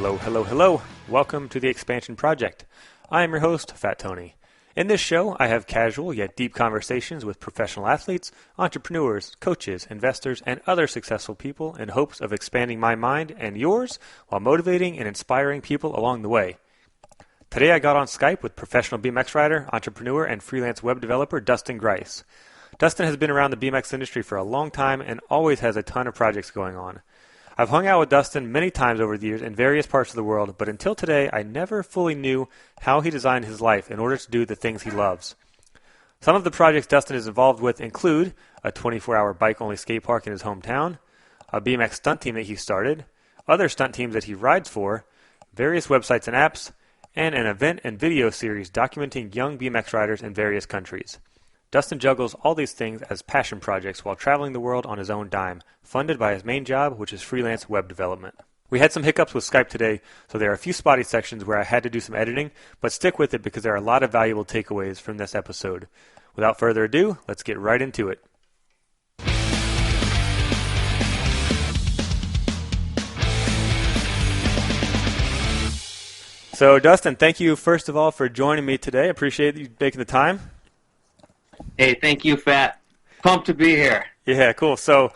Hello, hello, hello. Welcome to the Expansion Project. I am your host, Fat Tony. In this show, I have casual yet deep conversations with professional athletes, entrepreneurs, coaches, investors, and other successful people in hopes of expanding my mind and yours while motivating and inspiring people along the way. Today I got on Skype with professional BMX rider, entrepreneur, and freelance web developer Dustin Grice. Dustin has been around the BMX industry for a long time and always has a ton of projects going on. I've hung out with Dustin many times over the years in various parts of the world, but until today I never fully knew how he designed his life in order to do the things he loves. Some of the projects Dustin is involved with include a 24-hour bike-only skate park in his hometown, a BMX stunt team that he started, other stunt teams that he rides for, various websites and apps, and an event and video series documenting young BMX riders in various countries. Dustin juggles all these things as passion projects while traveling the world on his own dime, funded by his main job, which is freelance web development. We had some hiccups with Skype today, so there are a few spotty sections where I had to do some editing, but stick with it because there are a lot of valuable takeaways from this episode. Without further ado, let's get right into it. So, Dustin, thank you first of all for joining me today. I appreciate you taking the time. Hey, thank you, Fat. Pumped to be here. Yeah, cool. So,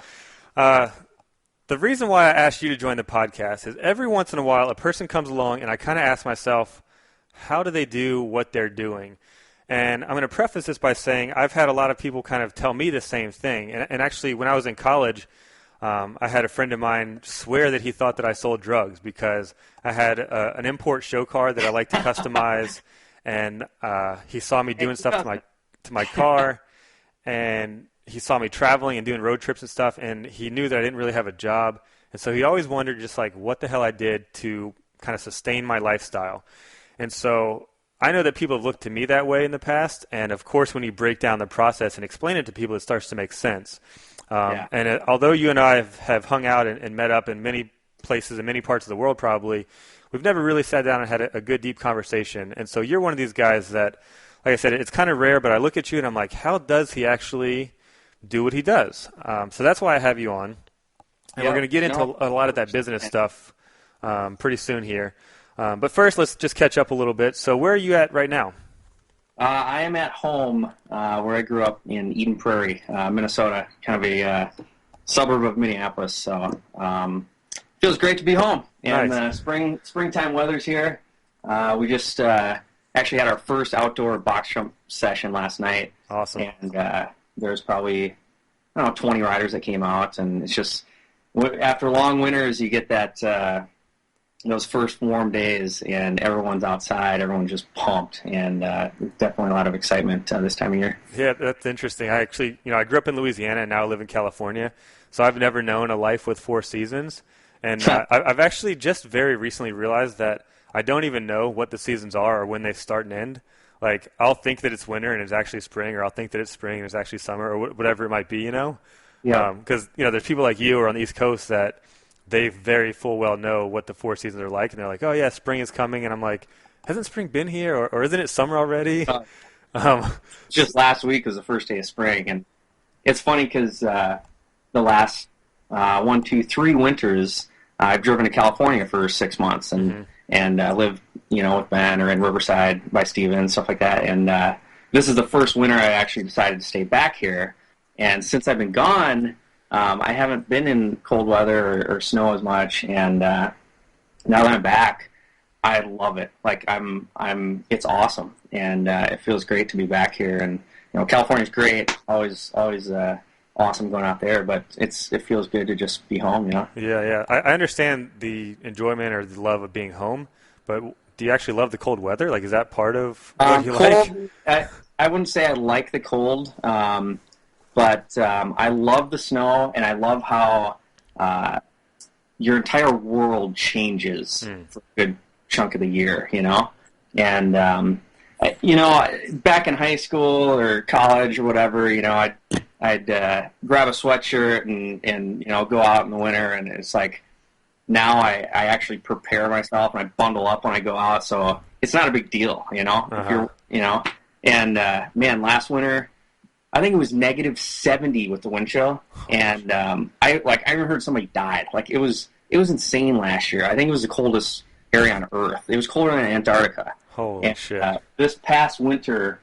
the reason why I asked you to join the podcast is every once in a while a person comes along and I kind of ask myself, how do they do what they're doing? And I'm going to preface this by saying I've had a lot of people kind of tell me the same thing. And actually, when I was in college, I had a friend of mine swear that he thought that I sold drugs because I had an import show car that I like to customize, and he saw me doing stuff to my car, and he saw me traveling and doing road trips and stuff, and he knew that I didn't really have a job, and so he always wondered just like what the hell I did to kind of sustain my lifestyle. And so I know that people have looked to me that way in the past, and of course when you break down the process and explain it to people, it starts to make sense. And although you and I have hung out and met up in many places in many parts of the world probably, we've never really sat down and had a good deep conversation. And so you're one of these guys that, like I said, it's kind of rare, but I look at you and I'm like, how does he actually do what he does? So that's why I have you on. And we're going to get into a lot of that business stuff pretty soon here. But first, let's just catch up a little bit. So where are you at right now? I am at home where I grew up in Eden Prairie, Minnesota, kind of a suburb of Minneapolis. So feels great to be home. And nice. Springtime weather's here. We just actually had our first outdoor box jump session last night. Awesome. And there's probably, 20 riders that came out. And it's just, after long winters, you get that those first warm days, and everyone's outside, everyone's just pumped, and definitely a lot of excitement this time of year. Yeah, that's interesting. I actually, I grew up in Louisiana and now I live in California, so I've never known a life with 4 seasons. And I've actually just very recently realized that I don't even know what the seasons are or when they start and end. Like, I'll think that it's winter and it's actually spring, or I'll think that it's spring and it's actually summer, or whatever it might be, Yeah. Because, there's people like you or on the East Coast that they very full well know what the 4 seasons are like, and they're like, oh, yeah, spring is coming. And I'm like, hasn't spring been here, or isn't it summer already? Just last week was the first day of spring, and it's funny because the last 1, 2, 3 winters, I've driven to California for 6 months, and lived, with Ben or in Riverside by Steven, stuff like that. And this is the first winter I actually decided to stay back here. And since I've been gone, I haven't been in cold weather or snow as much, and now that I'm back, I love it. Like it's awesome, and it feels great to be back here. And California's great, always awesome going out there, but it feels good to just be home. Yeah. I understand the enjoyment or the love of being home, but do you actually love the cold weather? Like, is that part of what you cold, like? I wouldn't say I like the cold. But I love the snow, and I love how your entire world changes for a good chunk of the year, And, back in high school or college or whatever, I'd grab a sweatshirt and go out in the winter, and it's like now I actually prepare myself and I bundle up when I go out, so it's not a big deal, Uh-huh. And, man, last winter, I think it was negative 70 with the wind chill, and I even heard somebody died. Like, it was insane last year. I think it was the coldest area on Earth. It was colder than Antarctica. Holy shit! This past winter,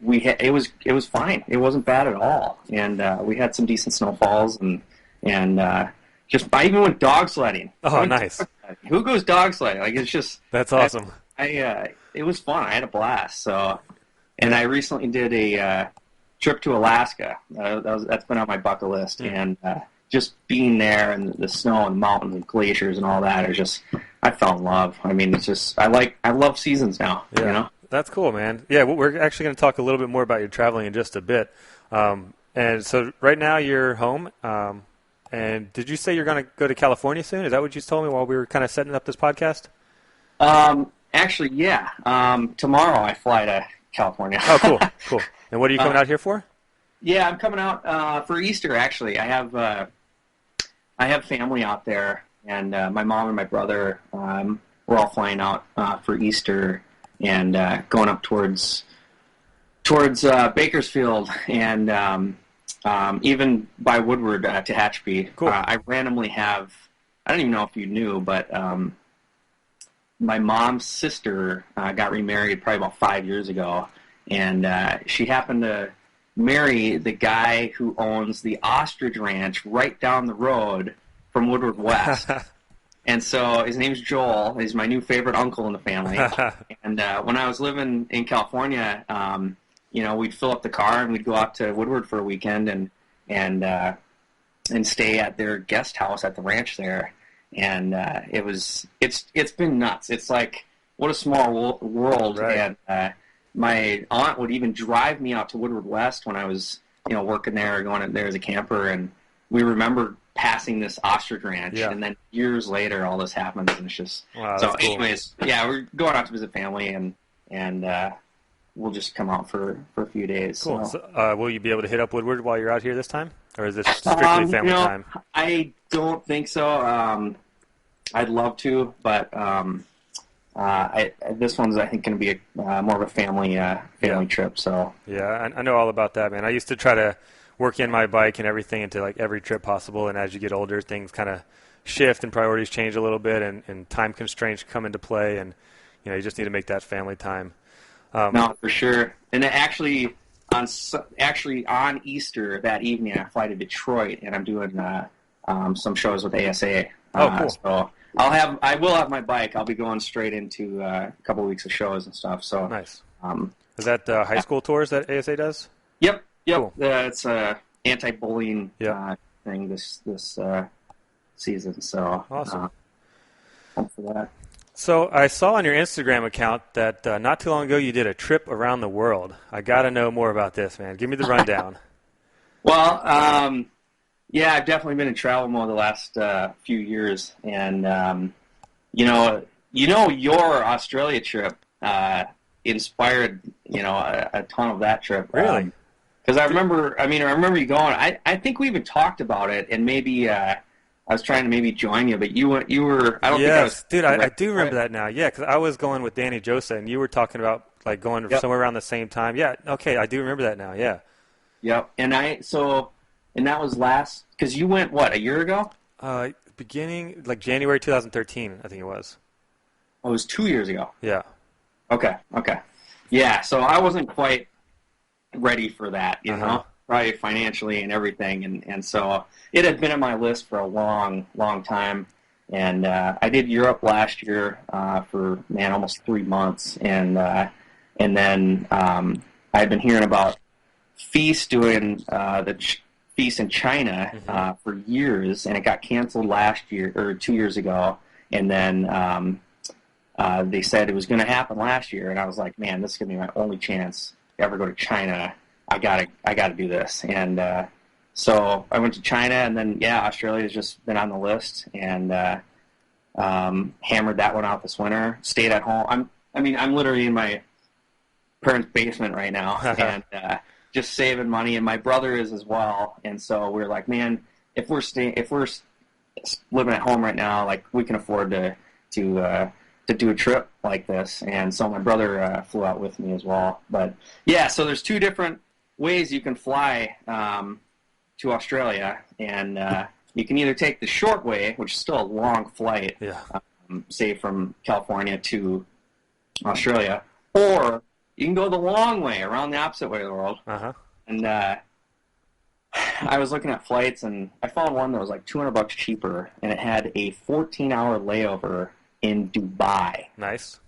it was fine. It wasn't bad at all, and we had some decent snowfalls, and just I even went dog sledding. Oh, nice. Who goes dog sledding? Like, it's just that's awesome. It was fun. I had a blast. So, and I recently did a trip to Alaska. That's been on my bucket list, and just being there and the snow and mountains and glaciers and all that is just, I fell in love. I mean, it's just I love seasons now. Yeah. You know. That's cool, man. Yeah, we're actually going to talk a little bit more about your traveling in just a bit. And so right now you're home. And did you say you're going to go to California soon? Is that what you told me while we were kind of setting up this podcast? Actually, yeah. Tomorrow I fly to California. Oh, cool, cool. And what are you coming out here for? Yeah, I'm coming out for Easter. Actually, I have family out there, and my mom and my brother, we're all flying out for Easter. And going up towards Bakersfield and even by Woodward to Hatchby. Cool. I randomly have, I don't even know if you knew, but my mom's sister got remarried probably about 5 years ago, and she happened to marry the guy who owns the ostrich ranch right down the road from Woodward West. And so his name's Joel. He's my new favorite uncle in the family. And when I was living in California, we'd fill up the car and we'd go out to Woodward for a weekend and stay at their guest house at the ranch there. And it's been nuts. It's like, what a small world. Right. And my aunt would even drive me out to Woodward West when I was working there or going there as a camper, and we remember passing this ostrich ranch, and then years later all this happens, and it's just so cool. Anyways, yeah, we're going out to visit family, and we'll just come out for a few days. Cool. So, will you be able to hit up Woodward while you're out here this time, or is this strictly family time? I don't think so. I'd love to, but this one's, I think, going to be more of a family trip. So yeah, I know all about that, man. I used to try to work in my bike and everything into like every trip possible, and as you get older, things kind of shift and priorities change a little bit, and time constraints come into play, and you just need to make that family time. No, for sure. And actually on Easter that evening, I fly to Detroit, and I'm doing some shows with ASA. Oh, cool. So I will have my bike. I'll be going straight into a couple of weeks of shows and stuff. So nice. Is that high school tours that ASA does? Yep. Cool. It's a anti-bullying thing this season. So awesome. Hope for that. So I saw on your Instagram account that not too long ago you did a trip around the world. I got to know more about this, man. Give me the rundown. Well, I've definitely been in travel mode the last few years, and your Australia trip inspired a ton of that trip. Really? Because I remember you going. I think we even talked about it, and maybe I was trying to maybe join you, but you were. I don't think I was. Dude, I do remember that now. Yeah, because I was going with Danny Josa, and you were talking about like going somewhere around the same time. Yeah, okay, I do remember that now. Yeah. Yep, and that was last, because you went what, a year ago? Beginning like January 2013, I think it was. Oh, it was 2 years ago. Yeah. Okay. Yeah, so I wasn't quite ready for that, probably financially and everything, and so it had been on my list for a long, long time, and I did Europe last year for almost 3 months, and then I'd been hearing about Feast doing the Feast in China for years, and it got canceled last year or 2 years ago, and then they said it was going to happen last year, and I was like, man, this is going to be my only chance to ever go to China. I gotta do this, and so I went to China, and then Australia's just been on the list, and hammered that one out this winter. Stayed at home. I'm literally in my parents' basement right now, and just saving money, and my brother is as well, and so we're like, man, if we're living at home right now, like we can afford to do a trip like this, and so my brother flew out with me as well. But so there's two different ways you can fly to Australia, and you can either take the short way, which is still a long flight, Yeah. say from California to Australia, or you can go the long way around the opposite way of the world. Uh-huh. And I was looking at flights, and I found one that was like $200 cheaper, and it had a 14-hour layover in Dubai. Nice.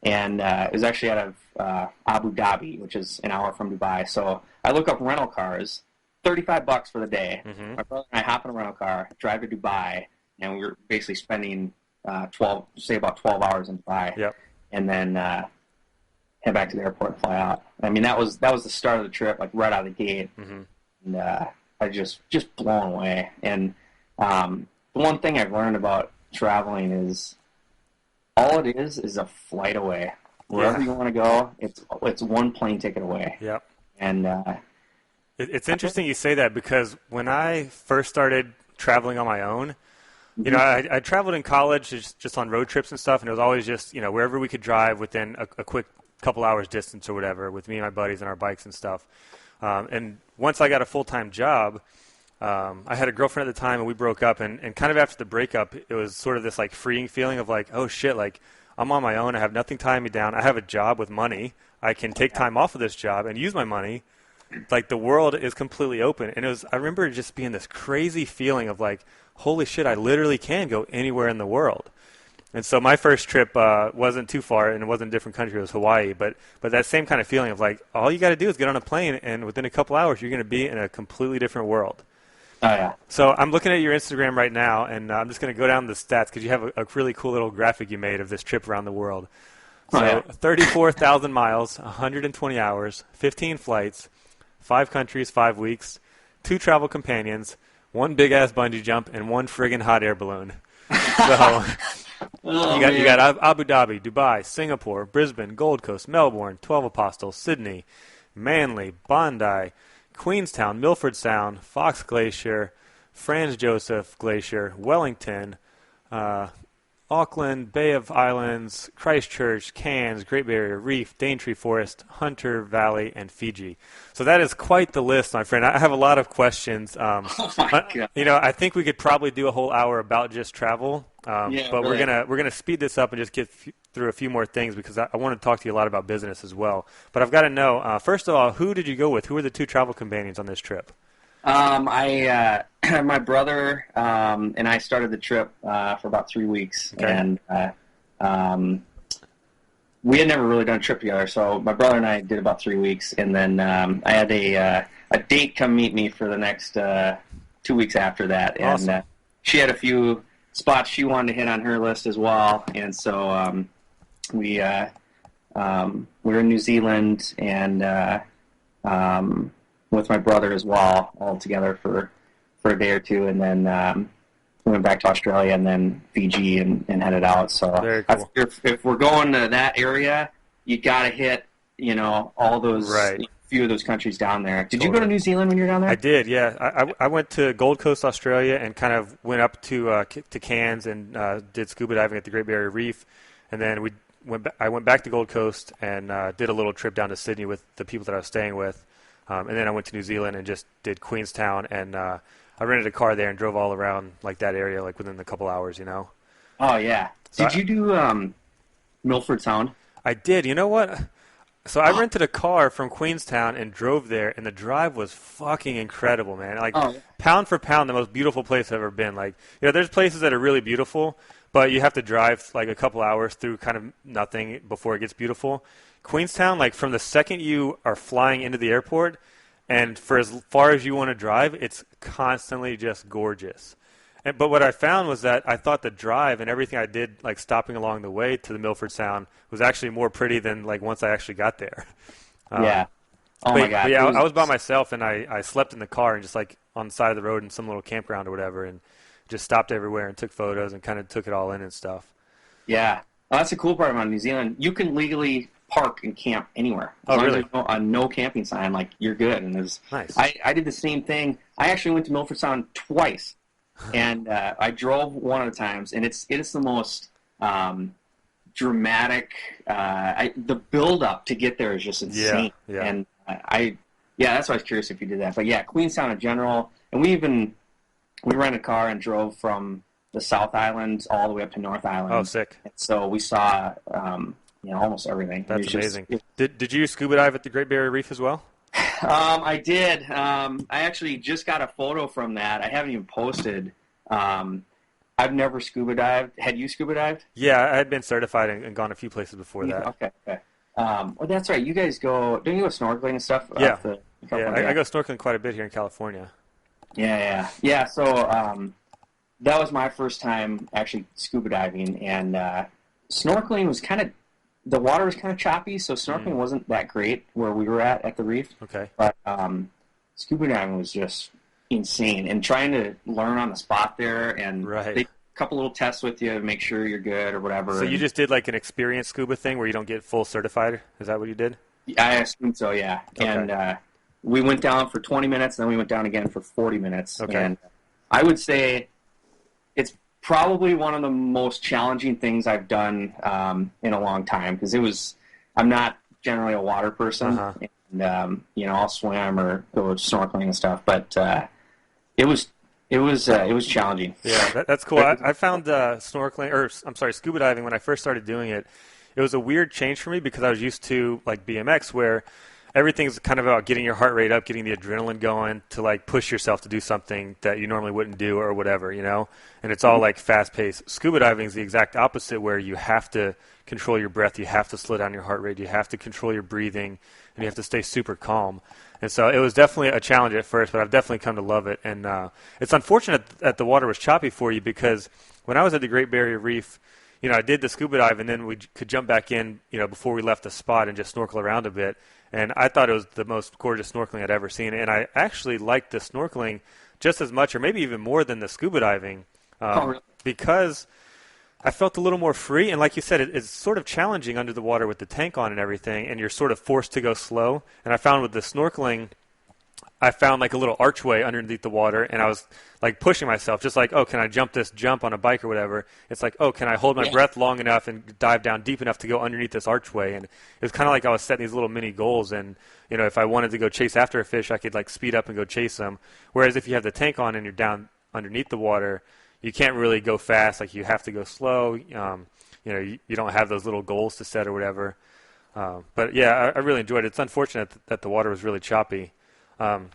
And it was actually out of Abu Dhabi, which is an hour from Dubai. So I look up rental cars, $35 for the day. Mm-hmm. My brother and I hop in a rental car, drive to Dubai, and we were basically spending about 12 hours in Dubai. Yep. And then head back to the airport and fly out. I mean, that was the start of the trip, like right out of the gate. Mm-hmm. And I just blown away. And the one thing I've learned about traveling is all it is a flight away. Wherever you want to go, it's one plane ticket away. Yep. And it's interesting you say that, because when I first started traveling on my own, you know, I traveled in college just on road trips and stuff, and it was always just, you know, wherever we could drive within a quick couple hours distance or whatever, with me and my buddies and our bikes and stuff. And once I got a full-time job, I had a girlfriend at the time, and we broke up, and kind of after the breakup, it was sort of this like freeing feeling of like, oh shit, like I'm on my own, I have nothing tying me down, I have a job with money, I can take time off of this job and use my money. Like the world is completely open. And I remember just being this crazy feeling of like, holy shit, I literally can go anywhere in the world. And so my first trip wasn't too far, and it wasn't a different country, it was Hawaii, but that same kind of feeling of like, all you got to do is get on a plane, and within a couple hours you're going to be in a completely different world. Oh, yeah. So I'm looking at your Instagram right now, and I'm just going to go down the stats, because you have a really cool little graphic you made of this trip around the world. So 34,000 miles, 120 hours, 15 flights, 5 countries, 5 weeks, 2 travel companions, 1 big-ass bungee jump, and 1 friggin' hot air balloon. So you got Abu Dhabi, Dubai, Singapore, Brisbane, Gold Coast, Melbourne, 12 Apostles, Sydney, Manly, Bondi, Queenstown, Milford Sound, Fox Glacier, Franz Josef Glacier, Wellington, Auckland, Bay of Islands, Christchurch, Cairns, Great Barrier Reef, Daintree Forest, Hunter Valley, and Fiji. So that is quite the list, my friend. I have a lot of questions. Oh my God. You know, I think we could probably do a whole hour about just travel, but right. we're gonna speed this up and just get through a few more things, because I want to talk to you a lot about business as well. But I've got to know, first of all, who did you go with? Who were the 2 travel companions on this trip? My brother and I started the trip for about 3 weeks, Okay. and we had never really done a trip together. So my brother and I did about 3 weeks, and then I had a date come meet me for the next 2 weeks after that, Awesome. and she had a few spots she wanted to hit on her list as well, and so we were in New Zealand and with my brother as well, all together for a day or two, and then we went back to Australia and then Fiji and headed out. So Very cool. if we're going to that area, you got to hit, you know, all those few of those countries down there. Did you go to New Zealand when you were down there? I did, yeah. I went to Gold Coast, Australia, and kind of went up to Cairns and did scuba diving at the Great Barrier Reef, and then I went back to Gold Coast and did a little trip down to Sydney with the people that I was staying with, and then I went to New Zealand and just did Queenstown, and I rented a car there and drove all around like that area, like within a couple hours, you know. Oh yeah. Did you do Milford Sound? I did. You know what? So I rented a car from Queenstown and drove there, and the drive was fucking incredible, man. Like, pound for pound, the most beautiful place I've ever been. Like, you know, there's places that are really beautiful, but you have to drive like a couple hours through kind of nothing before it gets beautiful. Queenstown, like from the second you are flying into the airport, and for as far as you want to drive, it's constantly just gorgeous. But what I found was that I thought the drive and everything I did, like stopping along the way to the Milford Sound, was actually more pretty than like once I actually got there. Yeah. My God. But yeah, I was by myself, and I slept in the car and just like on the side of the road in some little campground or whatever, and just stopped everywhere and took photos and kind of took it all in and stuff. Yeah. Well, that's the cool part about New Zealand. You can legally park and camp anywhere. As long as there's a no camping sign, like, you're good. And there's, nice. I did the same thing. I actually went to Milford Sound twice. And I drove one of the times, and it's the most dramatic. The build up to get there is just insane. Yeah. And that's why I was curious if you did that. But yeah, Queenstown in general, and we even we rented a car and drove from the South Island all the way up to North Island. Oh, sick. And so we saw, almost everything. That's amazing. Did you scuba dive at the Great Barrier Reef as well? I did. I actually just got a photo from that. I haven't even posted. I've never scuba dived. Had you scuba dived? Yeah, I had been certified and gone a few places before that. Okay. Well, that's right. You guys don't you go snorkeling and stuff? Yeah. I go snorkeling quite a bit here in California. Yeah. So that was my first time actually scuba diving, and snorkeling was the water was kind of choppy, so snorkeling wasn't that great where we were at the reef. Okay. But scuba diving was just insane, and trying to learn on the spot there, and they a couple little tests with you to make sure you're good or whatever. So you just did like an experience scuba thing where you don't get full certified? Is that what you did? I assume so, yeah. Okay. And we went down for 20 minutes, and then we went down again for 40 minutes. Okay. And I would say it's probably one of the most challenging things I've done in a long time, because I'm not generally a water person, and I'll swim or go snorkeling and stuff, but it was challenging. Yeah, that's cool. I found scuba diving when I first started doing it. It was a weird change for me because I was used to like BMX, where everything's kind of about getting your heart rate up, getting the adrenaline going to like push yourself to do something that you normally wouldn't do or whatever, and it's all like fast paced. Scuba diving is the exact opposite, where you have to control your breath, you have to slow down your heart rate, you have to control your breathing, and you have to stay super calm. And so it was definitely a challenge at first, but I've definitely come to love it. And it's unfortunate that the water was choppy for you, because when I was at the Great Barrier Reef, I did the scuba dive, and then we could jump back in, before we left the spot and just snorkel around a bit. And I thought it was the most gorgeous snorkeling I'd ever seen. And I actually liked the snorkeling just as much, or maybe even more, than the scuba diving, because I felt a little more free. And like you said, it's sort of challenging under the water with the tank on and everything, and you're sort of forced to go slow. And I found with the snorkeling, I found like a little archway underneath the water, and I was like pushing myself, just like, oh, can I jump this jump on a bike or whatever? It's like, oh, can I hold my breath long enough and dive down deep enough to go underneath this archway? And it was kind of like I was setting these little mini goals, and if I wanted to go chase after a fish, I could like speed up and go chase them. Whereas if you have the tank on and you're down underneath the water, you can't really go fast. Like, you have to go slow. You don't have those little goals to set or whatever. But yeah, I really enjoyed it. It's unfortunate that the water was really choppy.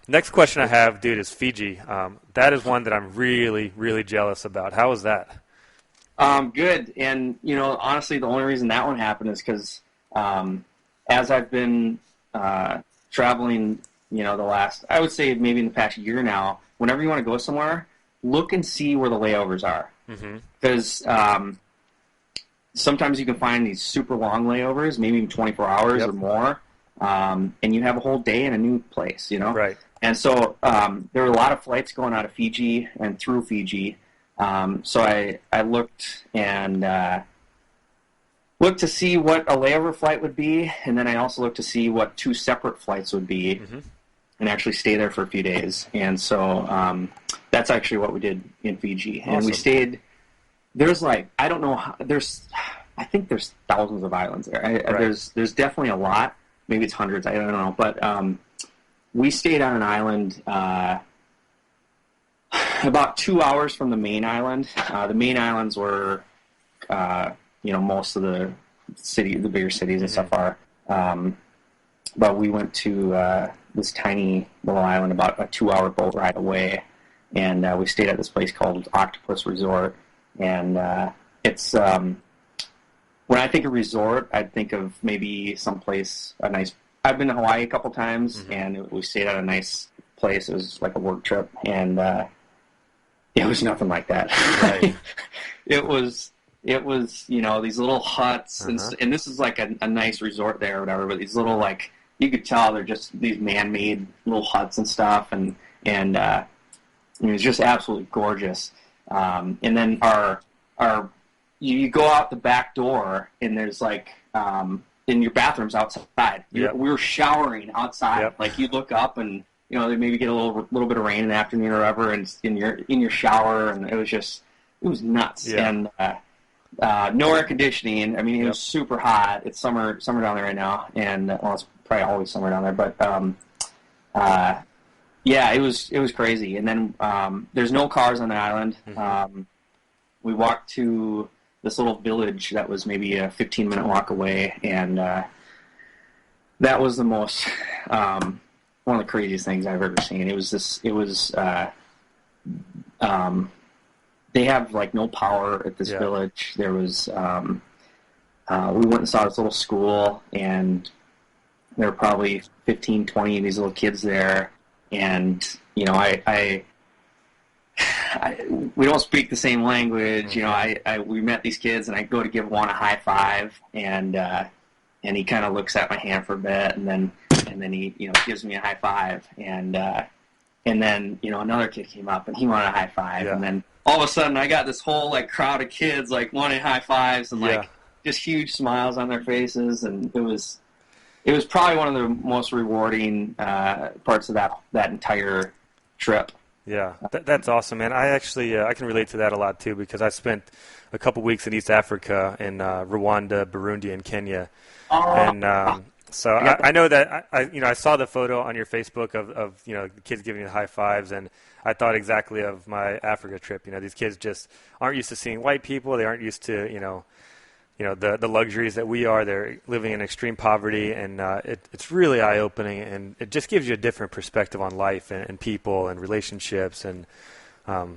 Next question I have, dude, is Fiji. That is one that I'm really, really jealous about. How was that? Good. And, honestly, the only reason that one happened is because as I've been traveling, the last, I would say maybe in the past year now, whenever you want to go somewhere, look and see where the layovers are. Because sometimes you can find these super long layovers, maybe even 24 hours or more. And you have a whole day in a new place, Right. And so there were a lot of flights going out of Fiji and through Fiji. So I looked and looked to see what a layover flight would be, and then I also looked to see what two separate flights would be, and actually stay there for a few days. And so that's actually what we did in Fiji. Awesome. And we stayed. There's I think there's thousands of islands there. There's definitely a lot. Maybe it's hundreds, I don't know. But we stayed on an island about 2 hours from the main island. The main islands were, most of the bigger cities and stuff are. But we went to this tiny little island about a 2-hour boat ride away. And we stayed at this place called Octopus Resort. And it's... when I think of resort, I'd think of maybe someplace nice. I've been to Hawaii a couple times, and we stayed at a nice place. It was like a work trip, and it was nothing like that. Right. It was these little huts, and this is like a nice resort there or whatever. But these little you could tell they're just these man-made little huts and stuff, and it was just absolutely gorgeous. And then you go out the back door, and there's in your bathroom's outside. We were showering outside. Yep. You look up, and they maybe get a little bit of rain in the afternoon or whatever, and in your shower, and it was nuts. Yeah. And no air conditioning. I mean, it was super hot. It's summer down there right now, and it's probably always summer down there. But Yeah, it was crazy. And then there's no cars on the island. We walked to this little village that was maybe a 15-minute walk away, and that was the most one of the craziest things I've ever seen. They have like no power at this village. There was we went and saw this little school, and there were probably 15, 20 of these little kids there. And, you know, we don't speak the same language. You know, we met these kids, and I go to give one a high five, and he kind of looks at my hand for a bit, and then he, you know, gives me a high five, and then, you know, another kid came up, and he wanted a high five, and then all of a sudden I got this whole like crowd of kids like wanting high fives and like just huge smiles on their faces, and it was probably one of the most rewarding parts of that entire trip. Yeah, that's awesome, man. I actually I can relate to that a lot too, because I spent a couple weeks in East Africa in Rwanda, Burundi, and Kenya, and so I know that I saw the photo on your Facebook of you know the kids giving you high fives, and I thought exactly of my Africa trip. You know, these kids just aren't used to seeing white people. They aren't used to the luxuries that we are. They're living in extreme poverty, and it's really eye-opening, and it just gives you a different perspective on life and people and relationships. And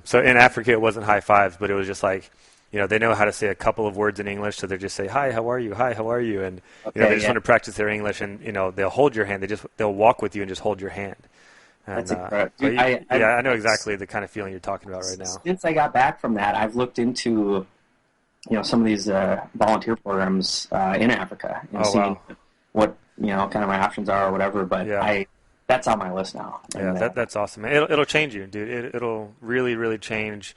so in Africa, it wasn't high fives, but it was just like, you know, they know how to say a couple of words in English, so they just say, "Hi, how are you? Hi, how are you?" And you know, they just want to practice their English, and you know, they'll hold your hand. They'll walk with you and just hold your hand. And, That's incredible. Dude, I know exactly the kind of feeling you're talking about right now. Since I got back from that, I've looked into, you know, some of these volunteer programs in Africa and seeing what, you know, kind of my options are or whatever. But that's on my list now. And, that's awesome. It'll change you, dude. It'll really, really change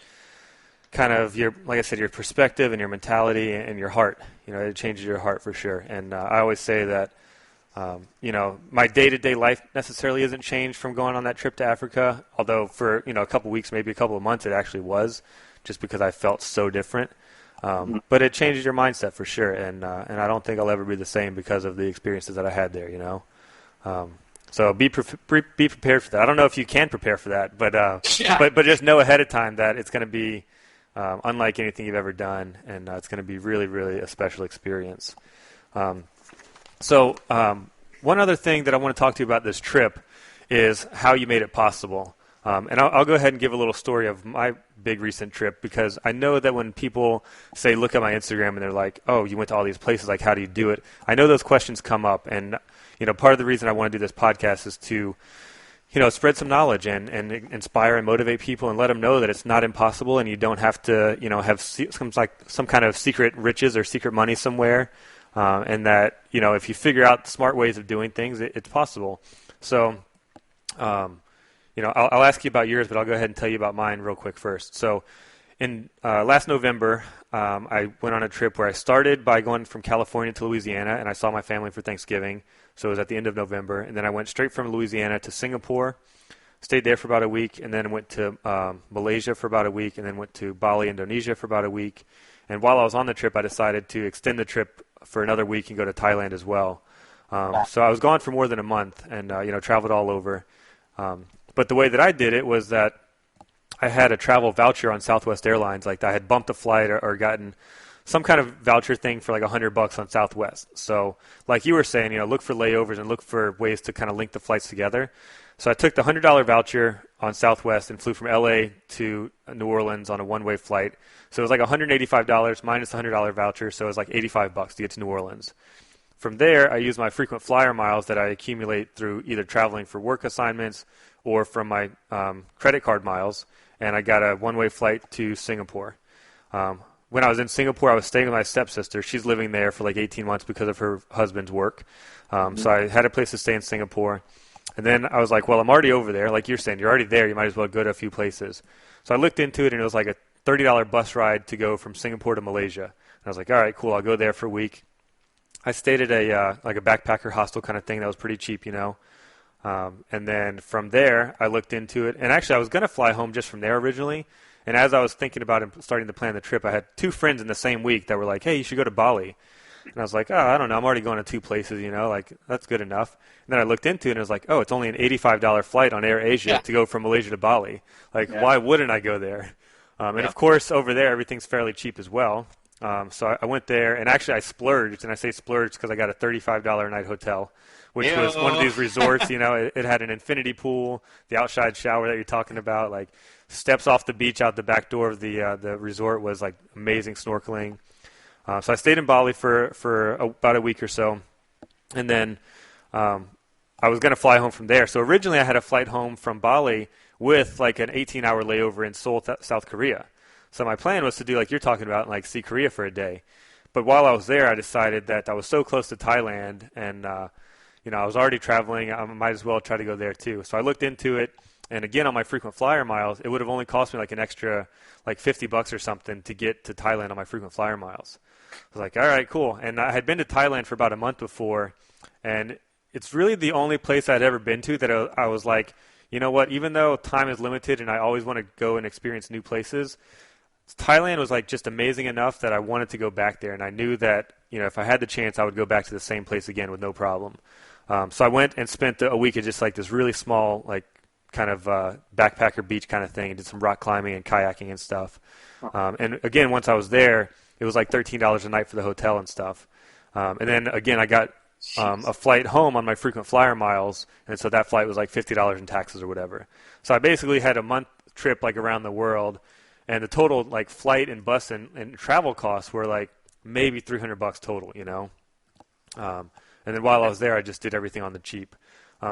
kind of your, like I said, your perspective and your mentality and your heart. You know, it changes your heart for sure. And I always say that, you know, my day-to-day life necessarily isn't changed from going on that trip to Africa, although for, you know, a couple weeks, maybe a couple of months, it actually was, just because I felt so different. But it changes your mindset for sure, and I don't think I'll ever be the same because of the experiences that I had there, you know. So be prepared for that. I don't know if you can prepare for that, but just know ahead of time that it's going to be unlike anything you've ever done, and it's going to be really, really a special experience. So one other thing that I want to talk to you about this trip is how you made it possible. And I'll go ahead and give a little story of my big recent trip, because I know that when people say, look at my Instagram, and they're like, oh, you went to all these places, like, how do you do it? I know those questions come up. And, you know, part of the reason I want to do this podcast is to, you know, spread some knowledge and inspire and motivate people and let them know that it's not impossible, and you don't have to, you know, have some kind of secret riches or secret money somewhere. And that, you know, if you figure out smart ways of doing things, it's possible. So, you know, I'll ask you about yours, but I'll go ahead and tell you about mine real quick first. So in last November, I went on a trip where I started by going from California to Louisiana, and I saw my family for Thanksgiving. So it was at the end of November. And then I went straight from Louisiana to Singapore, stayed there for about a week, and then went to Malaysia for about a week, and then went to Bali, Indonesia for about a week. And while I was on the trip, I decided to extend the trip for another week and go to Thailand as well. So I was gone for more than a month, and you know, traveled all over. But the way that I did it was that I had a travel voucher on Southwest Airlines. Like, I had bumped a flight or gotten some kind of voucher thing for like $100 on Southwest. So like you were saying, you know, look for layovers and look for ways to kind of link the flights together. So I took the $100 voucher on Southwest and flew from LA to New Orleans on a one-way flight. So it was like $185 minus the $100 voucher. So it was like $85 to get to New Orleans. From there, I used my frequent flyer miles that I accumulate through either traveling for work assignments or from my credit card miles, and I got a one-way flight to Singapore. When I was in Singapore, I was staying with my stepsister. She's living there for like 18 months because of her husband's work. So I had a place to stay in Singapore. And then I was like, well, I'm already over there. Like you're saying, you're already there. You might as well go to a few places. So I looked into it, and it was like a $30 bus ride to go from Singapore to Malaysia. And I was like, all right, cool. I'll go there for a week. I stayed at a like a backpacker hostel kind of thing that was pretty cheap, you know. And then from there, I looked into it. And actually, I was going to fly home just from there originally. And as I was thinking about and starting to plan the trip, I had two friends in the same week that were like, hey, you should go to Bali. And I was like, oh, I don't know. I'm already going to 2 places, like that's good enough. And then I looked into it and it was like, oh, it's only an $85 flight on Air Asia to go from Malaysia to Bali. Like, why wouldn't I go there? And of course, over there, everything's fairly cheap as well. So I went there, and actually I splurged, and I say splurged because I got a $35 a night hotel, which was one of these resorts, it had an infinity pool, the outside shower that you're talking about, like steps off the beach out the back door of the resort was like amazing snorkeling. So I stayed in Bali for about a week or so, and then I was going to fly home from there. So originally I had a flight home from Bali with like an 18-hour layover in Seoul, South Korea. So my plan was to do like you're talking about, like see Korea for a day. But while I was there, I decided that I was so close to Thailand, and I was already traveling. I might as well try to go there too. So I looked into it, and again on my frequent flyer miles, it would have only cost me like an extra like $50 or something to get to Thailand on my frequent flyer miles. I was like, all right, cool. And I had been to Thailand for about a month before, and it's really the only place I'd ever been to that I was like, you know what? Even though time is limited and I always want to go and experience new places, Thailand was like just amazing enough that I wanted to go back there, and I knew that if I had the chance, I would go back to the same place again with no problem. So I went and spent a week at just like this really small, like kind of backpacker beach kind of thing, and did some rock climbing and kayaking and stuff. And again, once I was there, it was like $13 a night for the hotel and stuff. And then again, I got a flight home on my frequent flyer miles, and so that flight was like $50 in taxes or whatever. So I basically had a month trip like around the world. And the total like flight and bus and travel costs were like maybe $300 total, And then while I was there, I just did everything on the cheap.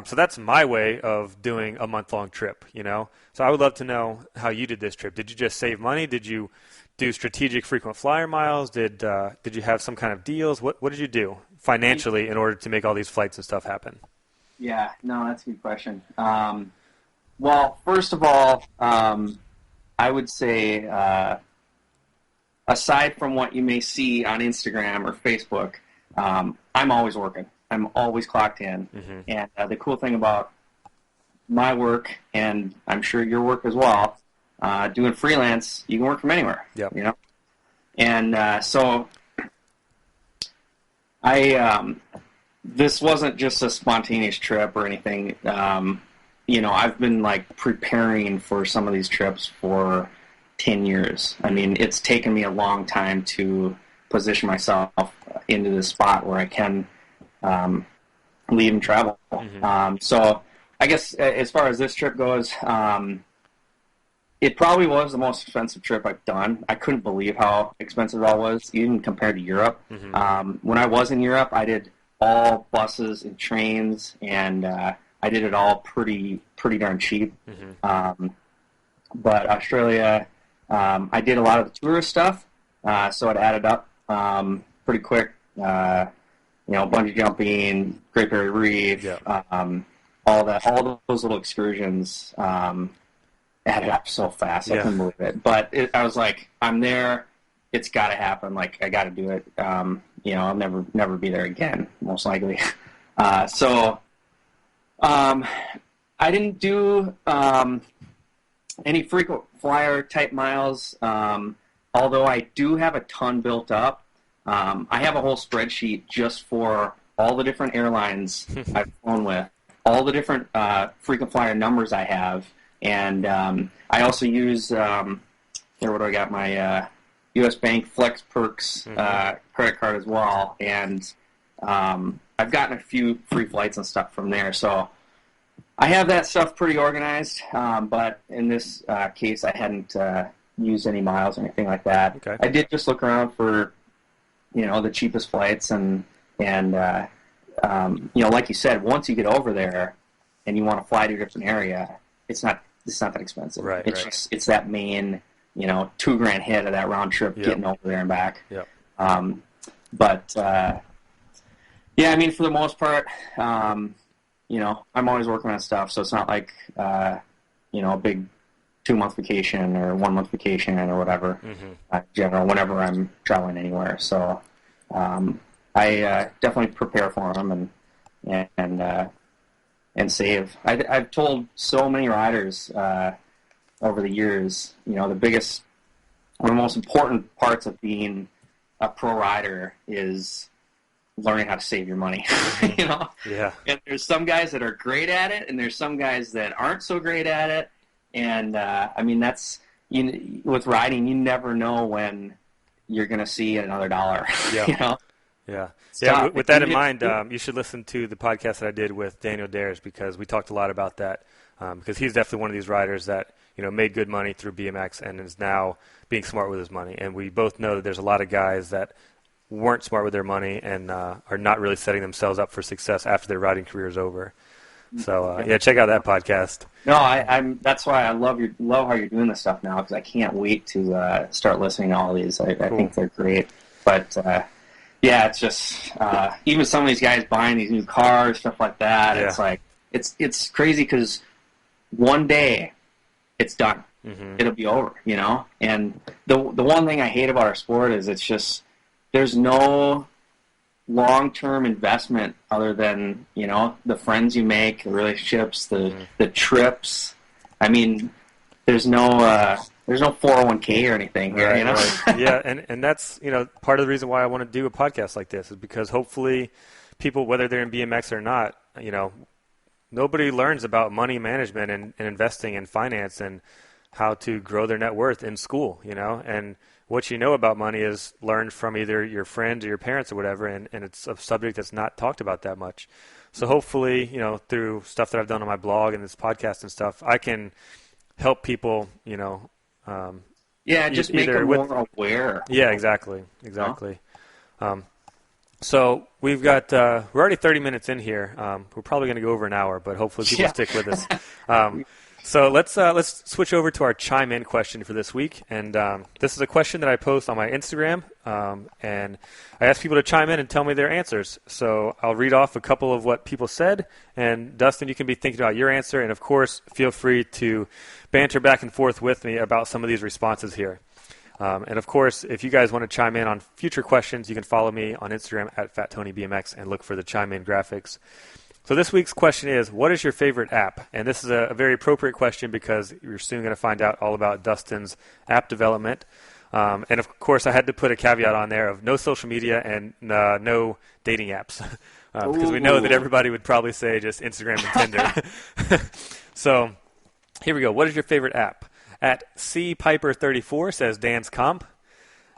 So that's my way of doing a month-long trip, So I would love to know how you did this trip. Did you just save money? Did you do strategic frequent flyer miles? Did you have some kind of deals? What did you do financially in order to make all these flights and stuff happen? Yeah, no, that's a good question. Well, first of all, I would say, aside from what you may see on Instagram or Facebook, I'm always working. I'm always clocked in. Mm-hmm. And the cool thing about my work, and I'm sure your work as well, doing freelance, you can work from anywhere. Yep. And so this wasn't just a spontaneous trip or anything. I've been like preparing for some of these trips for 10 years. I mean, it's taken me a long time to position myself into this spot where I can leave and travel. Mm-hmm. So I guess as far as this trip goes, it probably was the most expensive trip I've done. I couldn't believe how expensive it all was, even compared to Europe. Mm-hmm. When I was in Europe, I did all buses and trains, and I did it all pretty darn cheap. Mm-hmm. But Australia, I did a lot of the tourist stuff, so it added up pretty quick. Bungee jumping, Great Barrier Reef, all those little excursions added up so fast. I couldn't believe it. But I was like, I'm there. It's got to happen. Like, I got to do it. I'll never be there again, most likely. So I didn't do any frequent flyer type miles, although I do have a ton built up. I have a whole spreadsheet just for all the different airlines I've flown with, all the different frequent flyer numbers I have, and I also use what do I got? My U.S. Bank Flex Perks credit card as well, and I've gotten a few free flights and stuff from there, so I have that stuff pretty organized, but in this case, I hadn't used any miles or anything like that. Okay. I did just look around for, the cheapest flights, and like you said, once you get over there and you want to fly to a different area, it's not that expensive. Right. It's that main, $2,000 hit of that round trip getting over there and back. Yep. I mean, for the most part, I'm always working on stuff, so it's not like, a big 2-month vacation or 1-month vacation or whatever. Mm-hmm. General, whenever I'm traveling anywhere. So I definitely prepare for them and save. I've told so many riders over the years, one of the most important parts of being a pro rider is learning how to save your money. You know? Yeah. And there's some guys that are great at it, and there's some guys that aren't so great at it. And I mean, that's with riding, you never know when you're going to see another dollar. Yeah. You know? Yeah. Stop. With that in mind, you should listen to the podcast that I did with Daniel Dares, because we talked a lot about that. Because he's definitely one of these riders that made good money through BMX and is now being smart with his money. And we both know that there's a lot of guys that weren't smart with their money and are not really setting themselves up for success after their riding career is over. So check out that podcast. No, I'm. That's why I love how you're doing this stuff now, because I can't wait to start listening to all these. I think they're great. But it's just even some of these guys buying these new cars, stuff like that. Yeah. It's like it's crazy because one day it's done. Mm-hmm. It'll be over, And the one thing I hate about our sport is it's just there's no long-term investment other than the friends you make, the relationships, the trips. I mean, there's no 401k or anything here, Right. Yeah, and that's part of the reason why I want to do a podcast like this is because hopefully people, whether they're in BMX or not, nobody learns about money management and investing and finance and how to grow their net worth in school, and what you know about money is learned from either your friends or your parents or whatever, and it's a subject that's not talked about that much. So hopefully, through stuff that I've done on my blog and this podcast and stuff, I can help people, just make them more aware. Yeah, exactly. So we've got, we're already 30 minutes in here. We're probably going to go over an hour, but hopefully people stick with us. So let's switch over to our chime in question for this week, and this is a question that I post on my Instagram, and I ask people to chime in and tell me their answers. So I'll read off a couple of what people said, and Dustin, you can be thinking about your answer, and of course, feel free to banter back and forth with me about some of these responses here. And of course, if you guys want to chime in on future questions, you can follow me on Instagram at FatTonyBMX and look for the chime in graphics. So this week's question is, what is your favorite app? And this is a very appropriate question because you're soon going to find out all about Dustin's app development. And of course, I had to put a caveat on there of no social media and no dating apps because we know that everybody would probably say just Instagram and Tinder. So here we go. What is your favorite app? At CPiper34 says Dance Comp.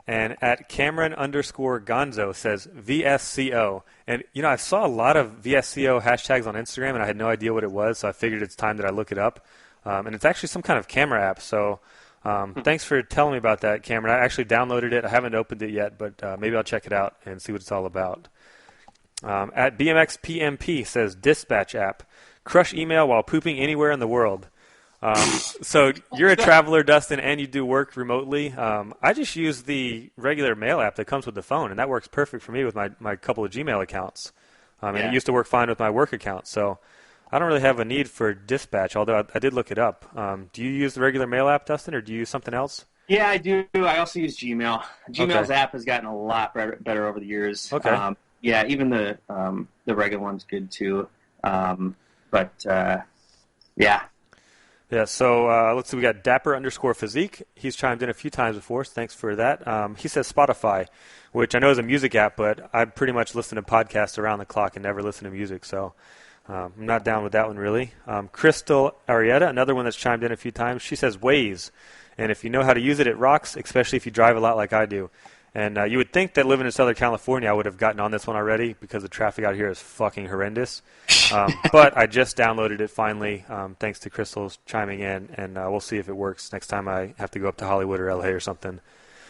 And at Cameron_Gonzo says VSCO. And, I saw a lot of VSCO hashtags on Instagram, and I had no idea what it was, so I figured it's time that I look it up. And it's actually some kind of camera app. So thanks for telling me about that, Cameron. I actually downloaded it. I haven't opened it yet, but maybe I'll check it out and see what it's all about. At BMXPMP says Dispatch app. Crush email while pooping anywhere in the world. So you're a traveler, Dustin, and you do work remotely. I just use the regular mail app that comes with the phone, and that works perfect for me with my couple of Gmail accounts. And it used to work fine with my work account, so I don't really have a need for Dispatch, although I did look it up. Do you use the regular mail app, Dustin, or do you use something else? Yeah, I do. I also use Gmail. Gmail's app has gotten a lot better over the years. Okay. Even the regular one's good too. Yeah, so let's see. We got Dapper_Physique. He's chimed in a few times before, so thanks for that. He says Spotify, which I know is a music app, but I pretty much listen to podcasts around the clock and never listen to music, so I'm not down with that one really. Crystal Arietta, another one that's chimed in a few times, she says Waze, and if you know how to use it, it rocks, especially if you drive a lot like I do. And you would think that living in Southern California, I would have gotten on this one already because the traffic out here is fucking horrendous. But I just downloaded it finally, thanks to Crystal's chiming in, and we'll see if it works next time I have to go up to Hollywood or LA or something.